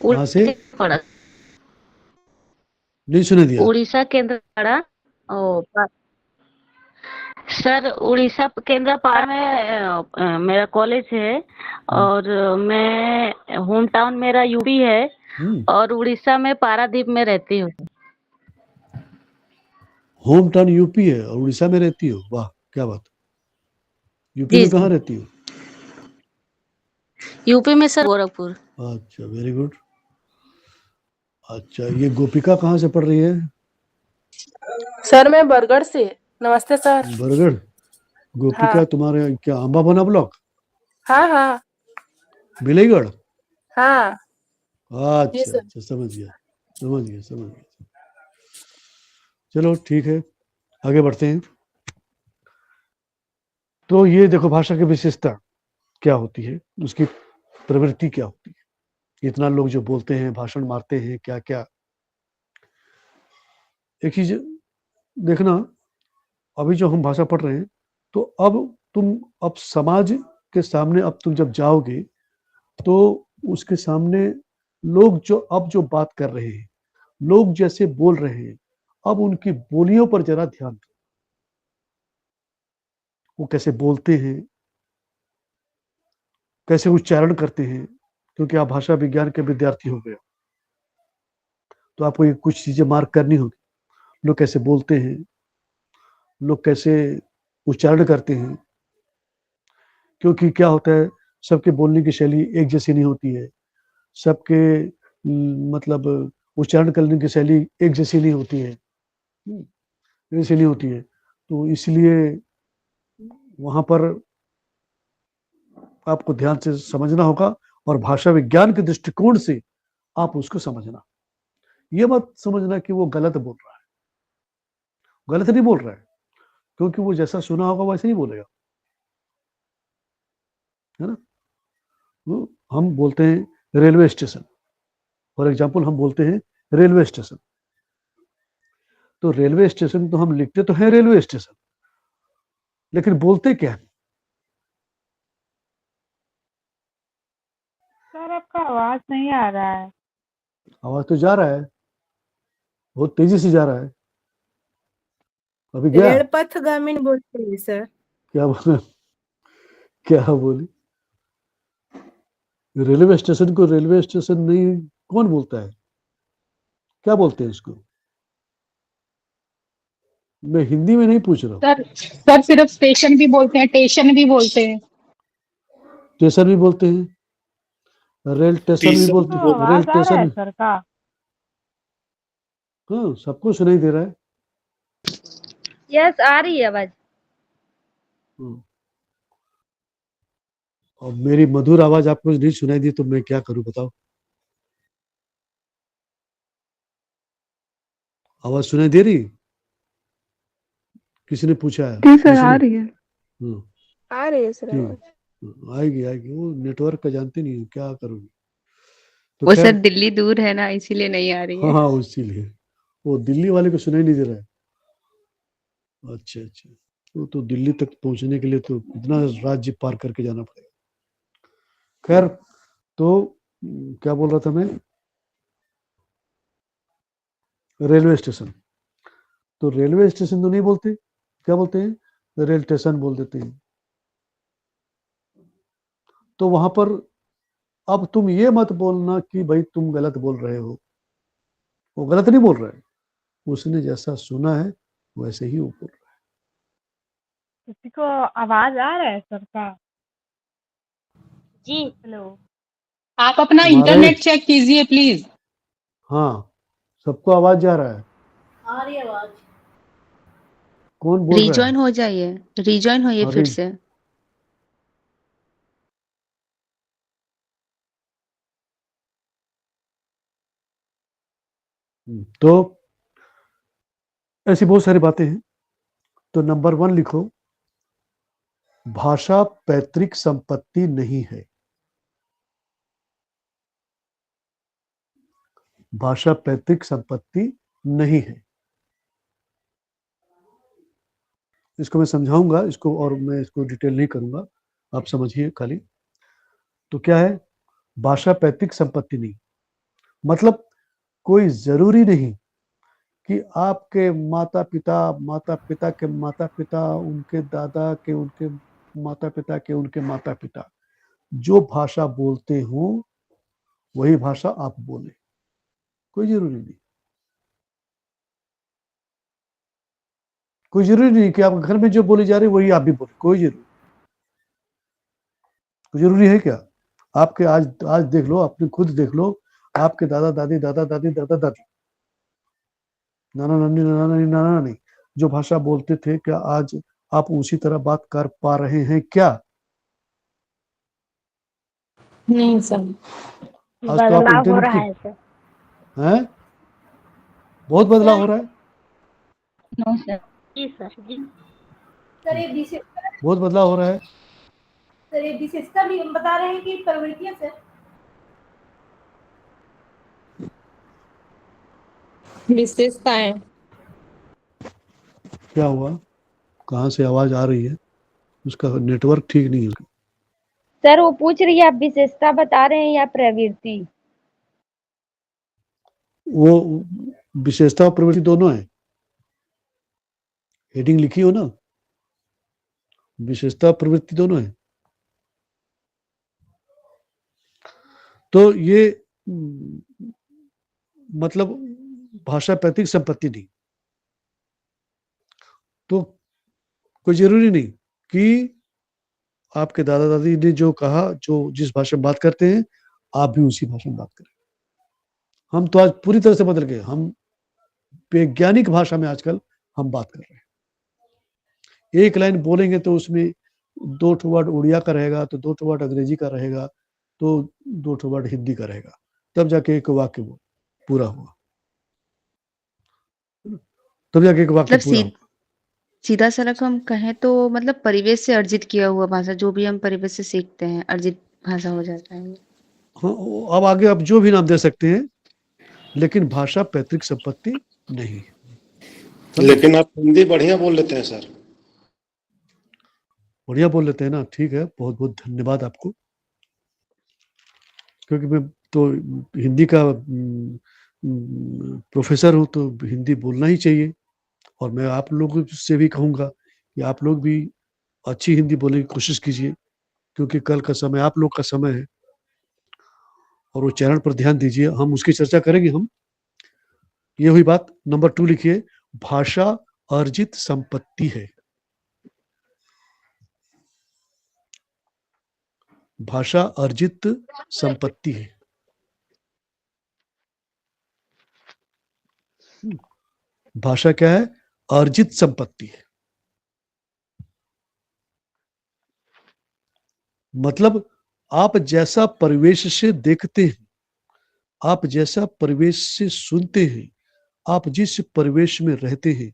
कहाँ से? पड़ा नहीं सुना दिया। उड़ीसा केंद्रपाड़ा। ओ सर, उड़ीसा केंद्रपाड़ा में मेरा कॉलेज है और मैं होम टाउन मेरा यूपी है और उड़ीसा में पारादीप में रहती हूँ। होम टाउन यूपी है और उड़ीसा में रहती हो? वाह, क्या बात। यूपी जी में कहाँ रहती हो? यूपी में सर गोरखपुर। अच्छा, वेरी गुड। अच्छा, ये गोपिका कहाँ से पढ़ रही है? सर मैं बरगढ़ से। नमस्ते सर। बरगढ़। गोपिका हाँ तुम्हारे क्या अम्बा बना ब्लॉक? हाँ हाँ बिलेगढ़? हाँ जी अच्छा सर। अच्छा, समझ गया समझ गया समझ गया। चलो ठीक है, आगे बढ़ते हैं। तो ये देखो, भाषा की विशेषता क्या होती है, उसकी प्रवृत्ति क्या होती है। इतना लोग जो बोलते हैं, भाषण मारते हैं, क्या क्या। एक चीज देखना, अभी जो हम भाषा पढ़ रहे हैं, तो अब समाज के सामने अब तुम जब जाओगे तो उसके सामने लोग जो बात कर रहे हैं, लोग जैसे बोल रहे हैं, अब उनकी बोलियों पर जरा ध्यान दो। वो कैसे बोलते हैं, कैसे उच्चारण करते हैं, क्योंकि आप भाषा विज्ञान के विद्यार्थी हो गए, तो आपको ये कुछ चीजें मार्क करनी होगी। लोग कैसे बोलते हैं, लोग कैसे उच्चारण करते हैं, क्योंकि क्या होता है, सबके बोलने की शैली एक जैसी नहीं होती है। सबके मतलब उच्चारण करने की शैली एक जैसी नहीं होती है, जैसी नहीं होती है। तो इसलिए वहां पर आपको ध्यान से समझना होगा, और भाषा विज्ञान के दृष्टिकोण से आप उसको समझना। ये मत समझना कि वो गलत बोल रहा है, गलत नहीं बोल रहा है, क्योंकि वो जैसा सुना होगा वैसे ही बोलेगा, है ना। हम बोलते हैं रेलवे स्टेशन, फॉर एग्जाम्पल हम बोलते हैं रेलवे स्टेशन, तो रेलवे स्टेशन तो हम लिखते तो हैं रेलवे स्टेशन, लेकिन बोलते क्या है? सर आपका आवाज नहीं आ रहा है। आवाज तो जा रहा है, बहुत तेजी से जा रहा है। अभी गया? रेलपथ गामिनी बोलते हैं सर। क्या बोले? क्या बोली? रेलवे स्टेशन को रेलवे स्टेशन नहीं, कौन बोलता है? क्या बोलते हैं इसको? मैं हिंदी में नहीं पूछ रहा हूँ। सर सिर्फ स्टेशन भी बोलते हैं, स्टेशन भी बोलते हैं। स्टेशन भी बोलते हैं, रेल स्टेशन भी बोलते हैं, रेल आवाज आ रहा है स्टेशन। सर का? हाँ, सबको सुनाई दे रहा है। यस, आ रही है आवाज। और मेरी मधुर आवाज आपको नहीं सुनाई दी तो मैं क्या करूं, बताओ। आवाज सुनाई दे रही? किसी ने पूछा है? जी सर, किसी आ ने? रही है। हाँ, आ रही है सर ठीक। आवाज। आएगी आएगी, वो नेटवर्क का जानते नहीं हो, क्या करोगे। तो वो सर खैर, दिल्ली दूर है ना, इसीलिए नहीं आ रही हाँ है। हाँ, इसीलिए वो दिल्ली वाले को सुनाई नहीं दे रहा है। अच्छा अच्छा, तो दिल्ली तक पहुंचने के लिए तो कितना राज्य पार करके जाना पड़ेगा। खैर, तो क्या बोल रहा था मैं, रेलवे स्टेशन। तो रेलवे स्टेशन तो नहीं बोलते, क्या बोलते हैं? रेल स्टेशन बोल देते हैं। तो वहां पर अब तुम ये मत बोलना कि भाई तुम गलत बोल रहे हो, वो गलत नहीं बोल रहा है, उसने जैसा सुना है वैसे ही वो बोल रहा किसी को आवाज आ रहा है सर का? जी हेलो। आप अपना है। तुम्हारे, इंटरनेट चेक कीजिए प्लीज। हाँ, सबको आवाज जा रहा है। आ रही है आवाज। कौन बोल रहा है? रिजॉइन हो जाइए, रिजॉइन होइए अरे, फिर से। तो ऐसी बहुत सारी बातें हैं। तो नंबर 1 लिखो, भाषा पैतृक संपत्ति नहीं है। भाषा पैतृक संपत्ति नहीं है। इसको मैं समझाऊंगा इसको, और मैं इसको डिटेल नहीं करूंगा, आप समझिए खाली। तो क्या है भाषा पैतृक संपत्ति नहीं? मतलब कोई जरूरी नहीं कि आपके माता पिता के माता पिता, उनके दादा के, उनके माता पिता के, उनके माता पिता जो भाषा बोलते हो वही भाषा आप बोले, कोई जरूरी नहीं। कोई जरूरी नहीं कि आप घर में जो बोली जा रही है वही आप भी बोले, कोई जरूरी है क्या? आपके आज देख लो, अपने खुद देख लो, आपके दादा दादी नाना नानी जो भाषा बोलते थे, क्या आज आप उसी तरह बात कर पा रहे हैं क्या? नहीं सर। आज तो आप बदलाव हो इंटरनेट रहा की है सर। हैं, बहुत बदलाव हो रहा है। No sir. जी सर। जी सर ये विशेषता, बहुत बदलाव हो रहा है। सर ये विशेषता भी हम बता रहे हैं कि प्रवृत्तियां सर? विशेषताएं। क्या हुआ, कहाँ से आवाज आ रही है? उसका नेटवर्क ठीक नहीं है। सर वो पूछ रही है आप विशेषता बता रहे हैं या प्रवृत्ति? वो विशेषता और प्रवृत्ति दोनों है, हेडिंग लिखी हो ना, विशेषता प्रवृत्ति दोनों है। तो ये मतलब भाषा पैतृक संपत्ति नहीं। तो कोई जरूरी नहीं कि आपके दादा दादी ने जो कहा, जो जिस भाषा में बात करते हैं आप भी उसी भाषा में बात करें। हम तो आज पूरी तरह से बदल गए, हम वैज्ञानिक भाषा में आजकल हम बात कर रहे हैं। एक लाइन बोलेंगे तो उसमें 2 वर्ड उड़िया का रहेगा, तो 2 वर्ड अंग्रेजी का रहेगा, तो 2 वर्ड हिंदी का रहेगा, तब जाके एक वाक्य वो पूरा हुआ, तब जाके एक वाक्य पूरा हुआ। सीधा सड़क हम कहें तो मतलब परिवेश से अर्जित किया हुआ भाषा, जो भी हम परिवेश से सीखते हैं अर्जित भाषा हो जाता है। हाँ, अब आगे आप जो भी नाम दे सकते हैं, लेकिन भाषा पैतृक संपत्ति नहीं। लेकिन आप हिंदी बढ़िया बोल लेते हैं सर। बढ़िया बोल लेते हैं ना, ठीक है, बहुत बहुत धन्यवाद आपको, क्योंकि मैं तो हिंदी का प्रोफेसर हूँ, तो हिंदी बोलना ही चाहिए। और मैं आप लोगों से भी कहूँगा कि आप लोग भी अच्छी हिंदी बोलने की कोशिश कीजिए, क्योंकि कल का समय आप लोग का समय है, और वो चैनल पर ध्यान दीजिए, हम उसकी चर्चा करेंगे। हम ये हुई बात। नंबर 2 लिखिए, भाषा अर्जित संपत्ति है। भाषा अर्जित संपत्ति है। भाषा क्या है? अर्जित संपत्ति है। मतलब आप जैसा परिवेश से देखते हैं, आप जैसा परिवेश से सुनते हैं, आप जिस परिवेश में रहते हैं,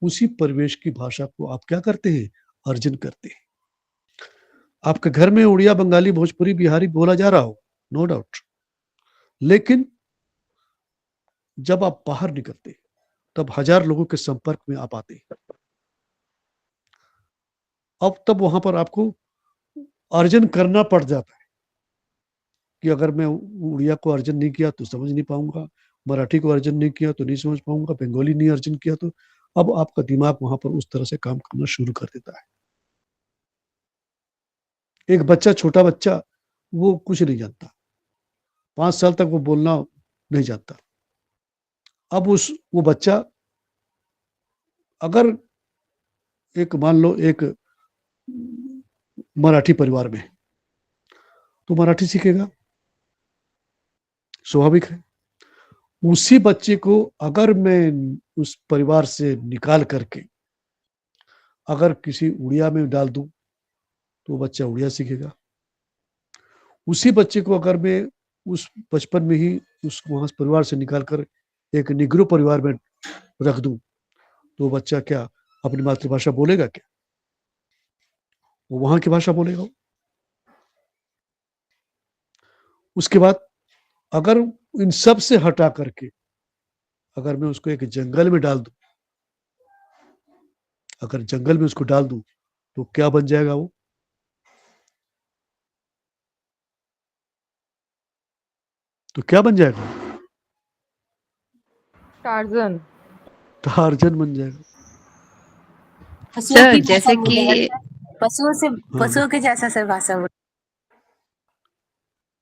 उसी परिवेश की भाषा को आप क्या करते हैं? अर्जन करते हैं। आपके घर में उड़िया, बंगाली, भोजपुरी, बिहारी बोला जा रहा हो, नो डाउट, लेकिन जब आप बाहर निकलते तब 1000 लोगों के संपर्क में आप आते हैं। अब तब वहां पर आपको अर्जन करना पड़ जाता है कि अगर मैं उड़िया को अर्जन नहीं किया तो समझ नहीं पाऊंगा, मराठी को अर्जन नहीं किया तो नहीं समझ पाऊंगा, बंगाली नहीं अर्जन किया तो। अब आपका दिमाग वहां पर उस तरह से काम करना शुरू कर देता है। एक बच्चा, छोटा बच्चा, वो कुछ नहीं जानता, 5 साल तक वो बोलना नहीं जानता। अब वो बच्चा अगर एक मान लो एक मराठी परिवार में, तो मराठी सीखेगा, स्वाभाविक है। उसी बच्चे को अगर मैं उस परिवार से निकाल करके अगर किसी उड़िया में डाल दूं तो बच्चा उड़िया सीखेगा। उसी बच्चे को अगर मैं उस बचपन में ही उस वहां परिवार से निकाल कर एक निग्रो परिवार में रख दूं तो बच्चा क्या अपनी मातृभाषा बोलेगा क्या? वो वहां की भाषा बोलेगा। उसके बाद अगर इन सब से हटा करके अगर मैं उसको एक जंगल में डाल दूं, अगर जंगल में उसको डाल दूं तो क्या बन जाएगा वो? तो क्या बन जाएगा? टार्जन। टार्जन बन जाएगा। पशुओं सर की जैसे भाषा कि बोलेगा, पशुओं से हाँ पशुओं के जैसा सर भाषा बोल।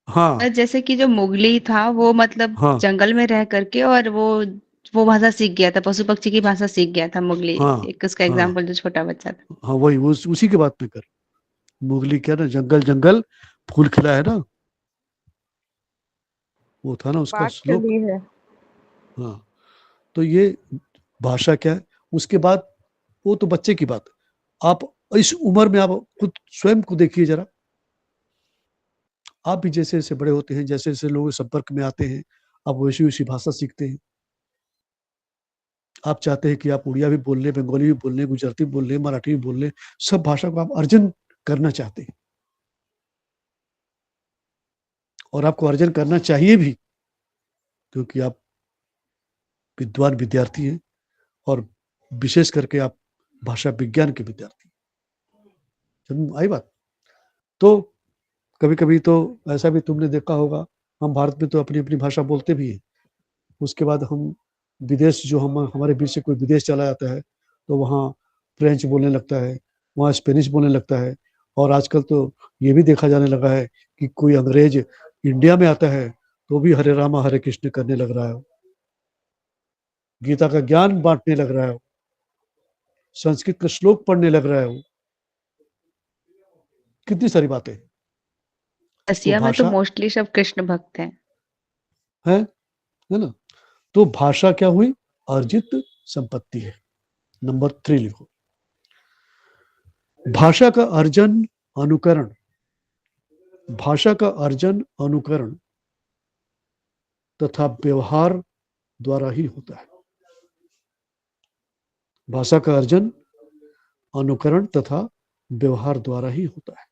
हाँ जैसे कि जो मुगली था वो मतलब हाँ जंगल में रह करके और वो भाषा सीख गया था, पशु पक्षी की भाषा सीख गया था मुगली। हाँ एक उसका हाँ एग्जाम्पल जो छोटा बच्चा था। हाँ, वही उसी की बात में कर। मुगली क्या ना, जंगल जंगल फूल खिला है ना, वो था ना उसका बात श्लोक। चली है। हाँ, तो ये भाषा क्या है। उसके बाद वो तो बच्चे की बात है। आप इस उम्र में आप खुद स्वयं को देखिए जरा, आप भी जैसे जैसे बड़े होते हैं, जैसे जैसे लोगों के संपर्क में आते हैं, आप वैसी वैसी भाषा सीखते हैं। आप चाहते हैं कि आप उड़िया भी बोल लें, बंगाली भी बोल लें, गुजराती भी बोल लें, मराठी भी बोल लें, सब भाषा को आप अर्जन करना चाहते हैं और आपको अर्जन करना चाहिए भी, क्योंकि आप विद्वान विद्यार्थी हैं और विशेष करके आप भाषा विज्ञान के विद्यार्थी। समझ आई बात? तो कभी कभी तो ऐसा भी तुमने देखा होगा, हम भारत में तो अपनी अपनी भाषा बोलते भी हैं, उसके बाद हम विदेश, जो हमारे बीच से कोई विदेश चला जाता है तो वहाँ फ्रेंच बोलने लगता है, वहाँ स्पेनिश बोलने लगता है। और आजकल तो ये भी देखा जाने लगा है कि कोई अंग्रेज इंडिया में आता है तो भी हरे रामा हरे कृष्ण करने लग रहा है, गीता का ज्ञान बांटने लग रहा है, संस्कृत का श्लोक पढ़ने लग रहा है। वो कितनी सारी बातें। तो रसिया में तो भाषा मोस्टली सब कृष्ण भक्त हैं। है ना? तो भाषा क्या हुई? अर्जित संपत्ति है। नंबर 3 लिखो। भाषा का अर्जन अनुकरण, भाषा का अर्जन अनुकरण तथा व्यवहार द्वारा ही होता है। भाषा का अर्जन अनुकरण तथा व्यवहार द्वारा ही होता है।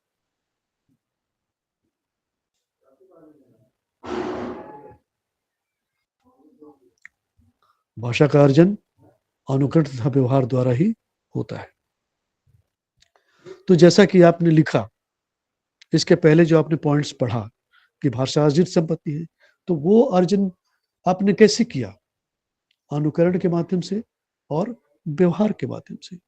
भाषा का अर्जन अनुकरण तथा व्यवहार द्वारा ही होता है। तो जैसा कि आपने लिखा, इसके पहले जो आपने पॉइंट्स पढ़ा कि भाषा अर्जित संपत्ति है, तो वो अर्जन आपने कैसे किया? अनुकरण के माध्यम से और व्यवहार के माध्यम से।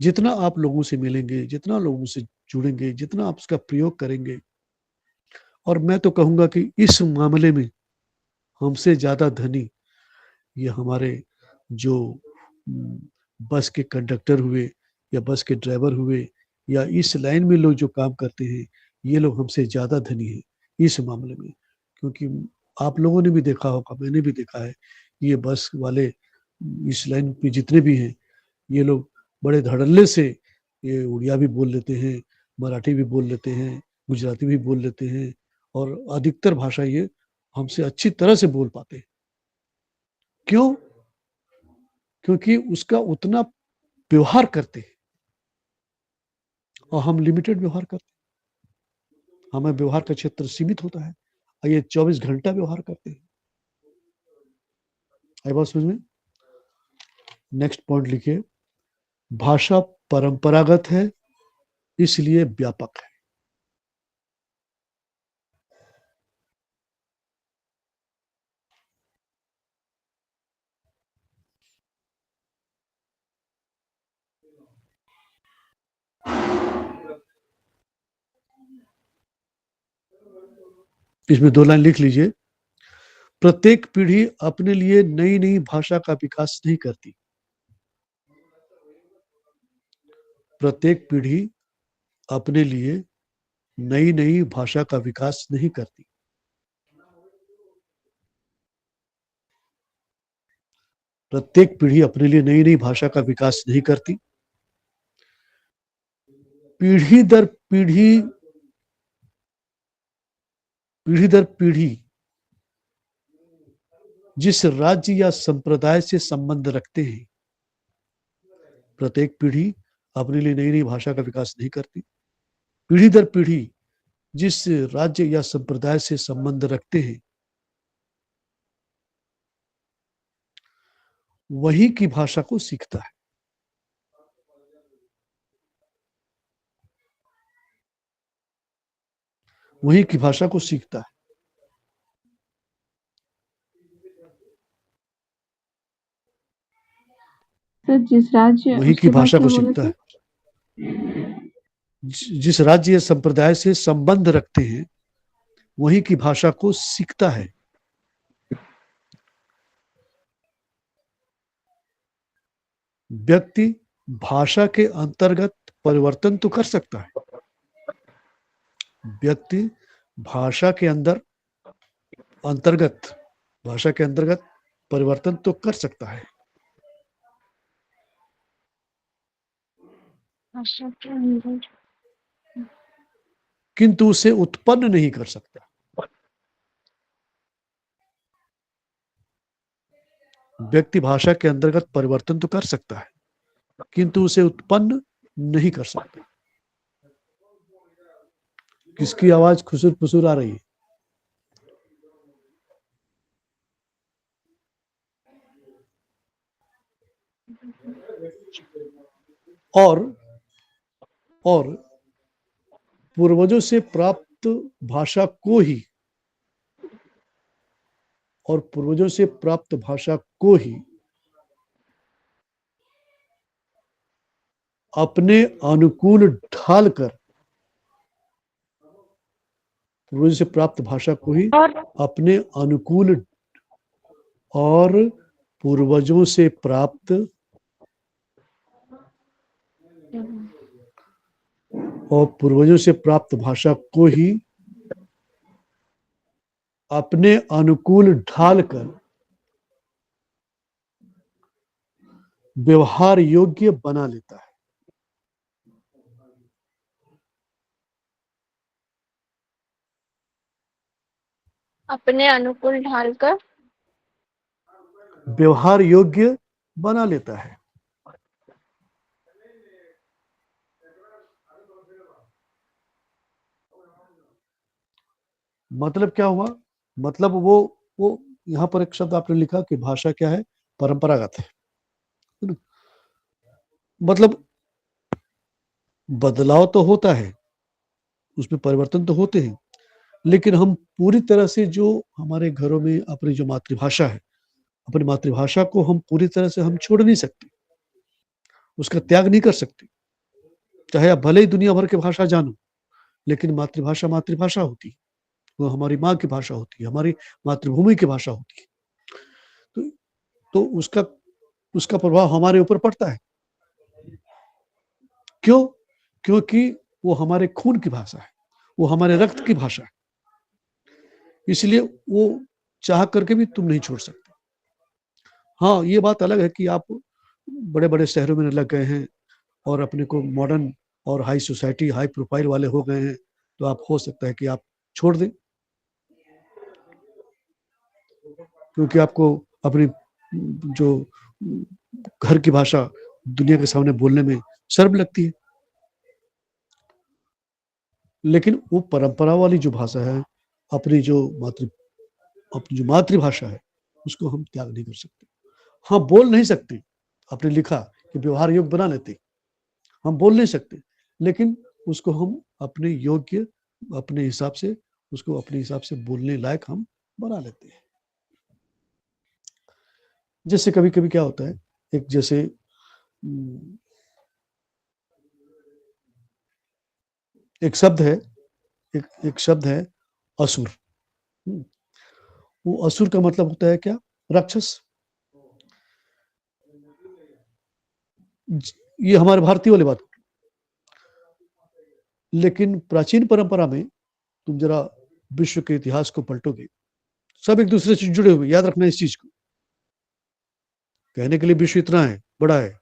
जितना आप लोगों से मिलेंगे, जितना लोगों से जुड़ेंगे, जितना आप उसका प्रयोग करेंगे, और मैं तो कहूंगा कि इस मामले में हमसे ज्यादा धनी ये हमारे जो बस के कंडक्टर हुए या बस के ड्राइवर हुए या इस लाइन में लोग जो काम करते हैं, ये लोग हमसे ज्यादा धनी हैं इस मामले में। क्योंकि आप लोगों ने भी देखा होगा, मैंने भी देखा है, ये बस वाले इस लाइन पे जितने भी हैं, ये लोग बड़े धड़ल्ले से ये उड़िया भी बोल लेते हैं, मराठी भी बोल लेते हैं, गुजराती भी बोल लेते हैं, और अधिकतर भाषा ये हमसे अच्छी तरह से बोल पाते हैं। क्यों? क्योंकि उसका उतना व्यवहार करते हैं और हम लिमिटेड व्यवहार करते हैं। हमें व्यवहार का क्षेत्र सीमित होता है और ये 24 घंटा व्यवहार करते हैं। आई बात समझ में? नेक्स्ट पॉइंट लिखिए। भाषा परंपरागत है, इसलिए व्यापक है। इसमें 2 लाइन लिख लीजिए। प्रत्येक पीढ़ी अपने लिए नई नई भाषा का विकास नहीं करती। प्रत्येक पीढ़ी अपने लिए नई नई भाषा का विकास नहीं करती। प्रत्येक पीढ़ी अपने लिए नई नई भाषा का विकास नहीं करती। पीढ़ी दर पीढ़ी, पीढ़ी दर पीढ़ी जिस राज्य या संप्रदाय से संबंध रखते हैं। प्रत्येक पीढ़ी अपने लिए नई नई भाषा का विकास नहीं करती। पीढ़ी दर पीढ़ी जिस राज्य या संप्रदाय से संबंध रखते हैं वही की भाषा को सीखता है। वही की भाषा को सीखता है। सर जिस राज्य वही की भाषा को सीखता है। जिस राज्य या संप्रदाय से संबंध रखते हैं वही की भाषा को सीखता है। व्यक्ति भाषा के अंतर्गत परिवर्तन तो कर सकता है। व्यक्ति भाषा के अंतर्गत परिवर्तन तो कर सकता है, किंतु उसे उत्पन्न नहीं कर सकता। व्यक्ति भाषा के अंतर्गत परिवर्तन तो कर सकता है किंतु उसे उत्पन्न नहीं कर सकता। किसकी आवाज खुसुर फुसुर आ रही है? और पूर्वजों से प्राप्त भाषा को ही अपने अनुकूल ढालकर पूर्वजों से प्राप्त भाषा को ही अपने अनुकूल और पूर्वजों से प्राप्त भाषा को ही अपने अनुकूल ढालकर व्यवहार योग्य बना लेता है। अपने अनुकूल ढालकर व्यवहार योग्य बना लेता है। मतलब क्या हुआ? मतलब वो यहाँ पर एक शब्द आपने लिखा कि भाषा क्या है? परंपरागत है। मतलब बदलाव तो होता है, उसमें परिवर्तन तो होते हैं, लेकिन हम पूरी तरह से जो हमारे घरों में अपनी जो मातृभाषा है, अपनी मातृभाषा को हम पूरी तरह से हम छोड़ नहीं सकते, उसका त्याग नहीं कर सकते। चाहे आप भले ही दुनिया भर की भाषा जानो, लेकिन मातृभाषा मातृभाषा होती है, वो हमारी माँ की भाषा होती है, हमारी मातृभूमि की भाषा होती है। तो उसका प्रभाव हमारे ऊपर पड़ता है। क्यों? क्योंकि वो हमारे खून की भाषा है, वो हमारे रक्त की भाषा है, इसलिए वो चाह करके भी तुम नहीं छोड़ सकते। हाँ, ये बात अलग है कि आप बड़े बड़े शहरों में लग गए हैं और अपने को मॉडर्न और हाई सोसाइटी, हाई प्रोफाइल वाले हो गए हैं, तो आप हो सकता है कि आप छोड़ दें, क्योंकि आपको अपनी जो घर की भाषा दुनिया के सामने बोलने में शर्म लगती है। लेकिन वो परंपरा वाली जो भाषा है, अपनी जो मातृभाषा है, उसको हम त्याग नहीं कर सकते। हाँ, बोल नहीं सकते, आपने लिखा कि व्यवहार योग्य बना लेते, हम बोल नहीं सकते, लेकिन उसको हम अपने योग्य, अपने हिसाब से बोलने लायक हम बना लेते हैं। जैसे कभी कभी क्या होता है, एक शब्द है असुर। वो असुर का मतलब होता है क्या? राक्षस। ये हमारे भारतीय वाली बात, लेकिन प्राचीन परंपरा में तुम जरा विश्व के इतिहास को पलटोगे, सब एक दूसरे से जुड़े हुए। याद रखना इस चीज को। कहने के लिए विश्व इतना है, बड़ा है,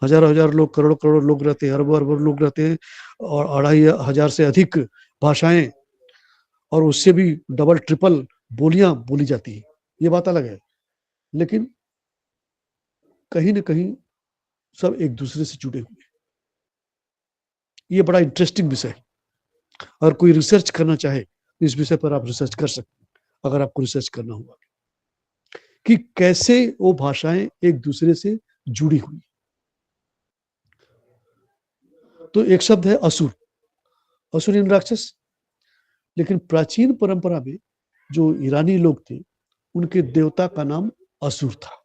हजारों हजार लोग, करोड़ों करोड़ लोग रहते हैं, अरबों अरबों लोग रहते हैं, और 2500 से अधिक भाषाएं, और उससे भी डबल ट्रिपल बोलियां बोली जाती है। ये बात अलग है। लेकिन कहीं ना कहीं सब एक दूसरे से जुड़े हुए हैं। ये बड़ा इंटरेस्टिंग विषय है, और कोई रिसर्च करना चाहे तो इस विषय पर आप रिसर्च कर सकते हैं, अगर आपको रिसर्च करना हुआ कि कैसे वो भाषाएं एक दूसरे से जुड़ी हुई। तो एक शब्द है असुर, असुर इन राक्षस। लेकिन प्राचीन परंपरा में जो ईरानी लोग थे, उनके देवता का नाम असुर था।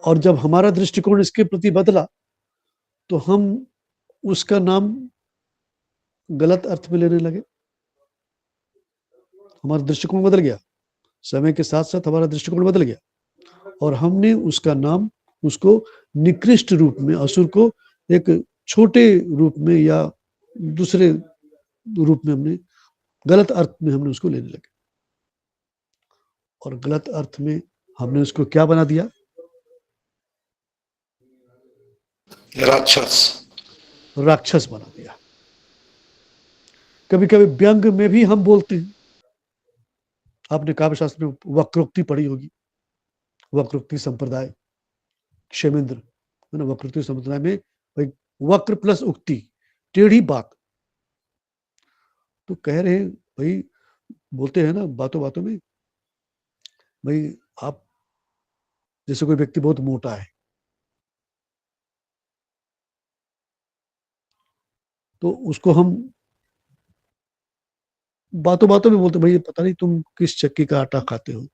और जब हमारा दृष्टिकोण इसके प्रति बदला तो हम उसका नाम गलत अर्थ में लेने लगे। हमारा दृष्टिकोण बदल गया, समय के साथ साथ हमारा दृष्टिकोण बदल गया, और हमने उसका नाम, उसको निकृष्ट रूप में, असुर को एक छोटे रूप में या दूसरे रूप में हमने, गलत अर्थ में हमने उसको लेने लगे। और गलत अर्थ में हमने उसको क्या बना दिया? राक्षस बना दिया। कभी कभी व्यंग में भी हम बोलते हैं। आपने काव्य शास्त्र में वक्रोक्ति पढ़ी होगी, वक्रोक्ति संप्रदाय, क्षेमेंद्र है ना। वक्रोक्ति संप्रदाय में भाई वक्र प्लस उक्ति, टेढ़ी बात। तो कह रहे हैं भाई, बोलते हैं ना बातों बातों में, भाई आप जैसे कोई व्यक्ति बहुत मोटा है, तो उसको हम बातों बातों में बोलते, भाई पता नहीं तुम किस चक्की का आटा खाते हो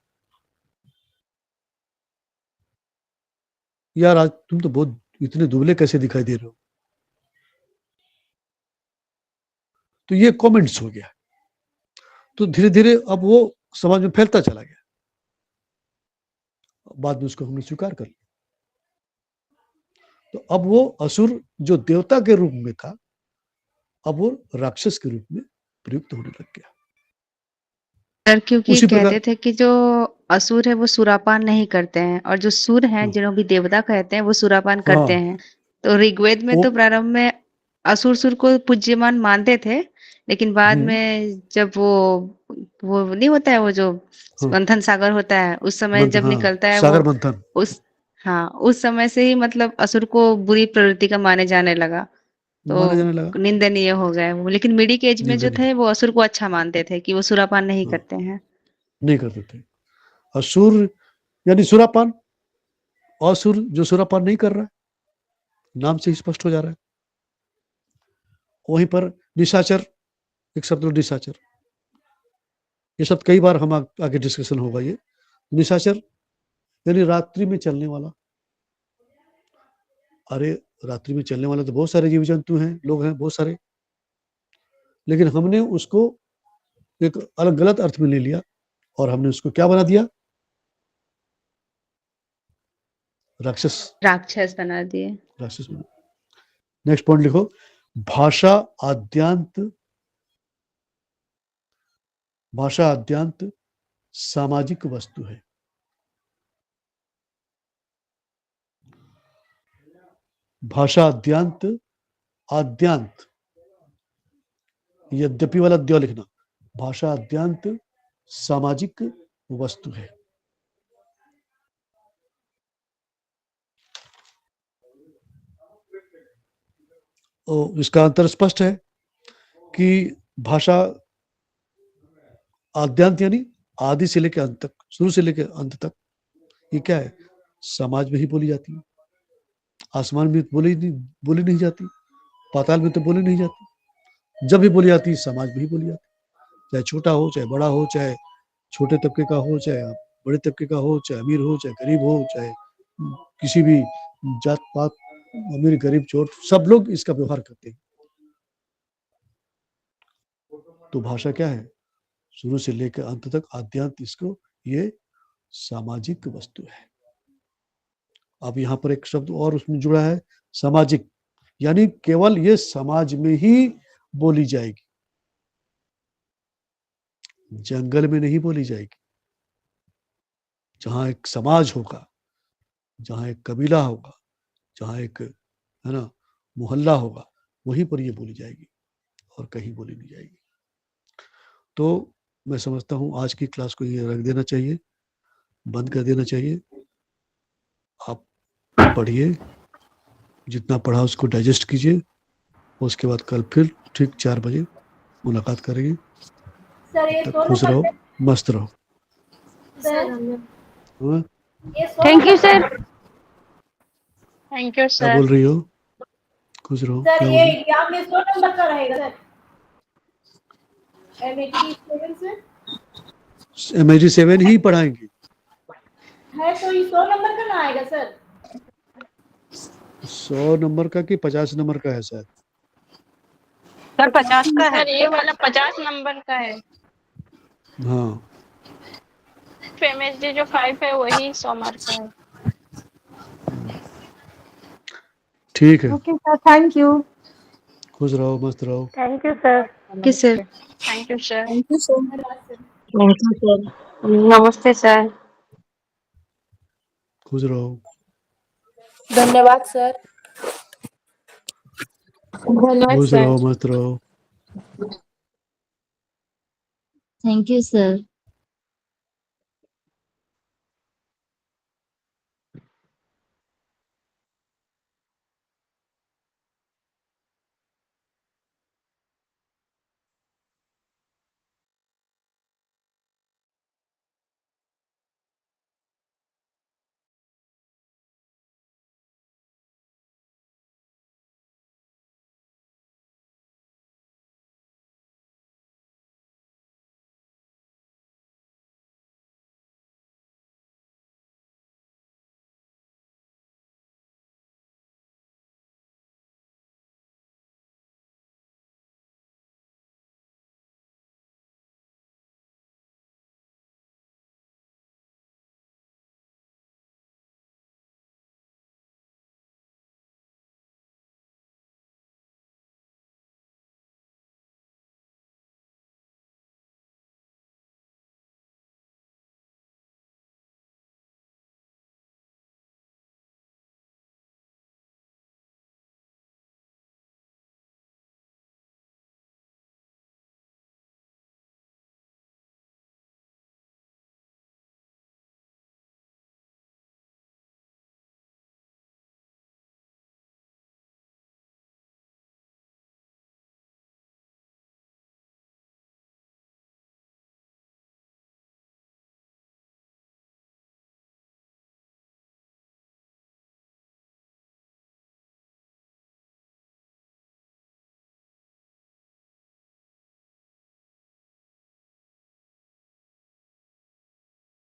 यार, आज तुम तो बहुत इतने दुबले कैसे दिखाई दे रहे हो। तो ये कमेंट्स हो गया। तो धीरे धीरे अब वो समाज में फैलता चला गया। बाद में उसको हमने स्वीकार कर लिया। तो अब वो असुर जो देवता के रूप में था, अब वो राक्षस के रूप में प्रयुक्त होने लग गया। सर क्योंकि उसी कहते प्रकार थे कि जो असुर है वो सुरापान नहीं करते हैं, और जो सुर हैं, जिन्हों भी देवता कहते हैं, वो सुरापान करते हैं। तो ऋग्वेद में वो तो प्रारंभ में असुर सुर को पूज्यमान मानते थे, लेकिन बाद में जब वो नहीं होता है, वो जो मंथन सागर होता है, उस समय जब निकलता है सागर वो, मंथन, उस समय से ही मतलब असुर को बुरी प्रवृत्ति का माने जाने लगा, माना जाने लगा। तो निंदनीय हो गए वो। लेकिन मिडिक एज में जो निंदनीय थे वो असुर को अच्छा मानते थे कि वो सुरापान नहीं करते हैं। नहीं करते थे। असुर यानी सुरापान, असुर जो सुरापान नहीं कर रहा है, नाम से ही स्पष्ट हो जा रहा है। वहीं पर निशाचर, एक शब्द निशाचर, ये शब्द कई बार हम आगे डिस्कशन होगा। ये निशाचर यानी रात्रि में चलने वाला। अरे रात्रि में चलने वाले तो बहुत सारे जीव जंतु हैं, लोग हैं बहुत सारे, लेकिन हमने उसको एक अलग गलत अर्थ में ले लिया और हमने उसको क्या बना दिया? राक्षस बना दिए। राक्षस बना। नेक्स्ट पॉइंट लिखो, भाषा आद्यांत, भाषा आद्यांत सामाजिक वस्तु है। भाषा आद्यांत, आद्यांत यद्यपि वाला द्य लिखना, भाषा आद्यांत सामाजिक वस्तु है। तो इसका अंतर स्पष्ट है कि भाषा आद्यांत यानी आदि से लेकर अंत तक, शुरू से लेकर अंत तक, ये क्या है? समाज में ही बोली जाती है। आसमान में बोली नहीं जाती, पाताल में तो बोली नहीं जाती। जब भी बोली जाती है समाज में ही बोली जाती है। चाहे छोटा हो, चाहे बड़ा हो, चाहे छोटे तबके का हो, चाहे बड़े तबके का हो, चाहे अमीर हो, चाहे गरीब हो, चाहे किसी भी जात पात, अमीर गरीब चोर, सब लोग इसका व्यवहार करते हैं। तो भाषा क्या है? शुरू से लेकर अंत तक आद्यांत, इसको ये सामाजिक वस्तु है। अब यहाँ पर एक शब्द और उसमें जुड़ा है, सामाजिक, यानी केवल ये समाज में ही बोली जाएगी, जंगल में नहीं बोली जाएगी। जहां एक समाज होगा, जहां एक कबीला होगा, जहां एक है ना मोहल्ला होगा, वहीं पर ये बोली जाएगी और कहीं बोली नहीं जाएगी। तो मैं समझता हूँ आज की क्लास को ये रख देना चाहिए, बंद कर देना चाहिए। आप पढ़िए, जितना पढ़ा उसको डाइजेस्ट कीजिए, उसके बाद कल फिर ठीक 4 बजे मुलाकात करेंगे। सर ये तब खुश रहो, मस्त रहो। सर हाँ? ये thank you sir. Thank you क्या सर। बोल रही हो? खुश रहो। सर क्या ये बोल रही? एग्जाम में 100 नंबर का रहेगा सर। MHD 7 से MHD 7 ही पढ़ाएंगे। है तो ये 100 नंबर का ना आएगा सर। 100 नंबर का कि 50 नंबर का है शायद? सर 50 का है। सर ये वाला 50 नंबर का है। हाँ MHD जो 5 है वही 100 मार्क का है। ठीक है, ओके सर, थैंक यू। खुश रहो, मस्त रहो। Thank you sir. किस sir? Thank you sir. Thank you so much. Thank you sir. नमस्ते सर। खुश रहो। धन्यवाद सर। धन्यवाद खुश सर। रहो, मस्त रहो। Thank you sir.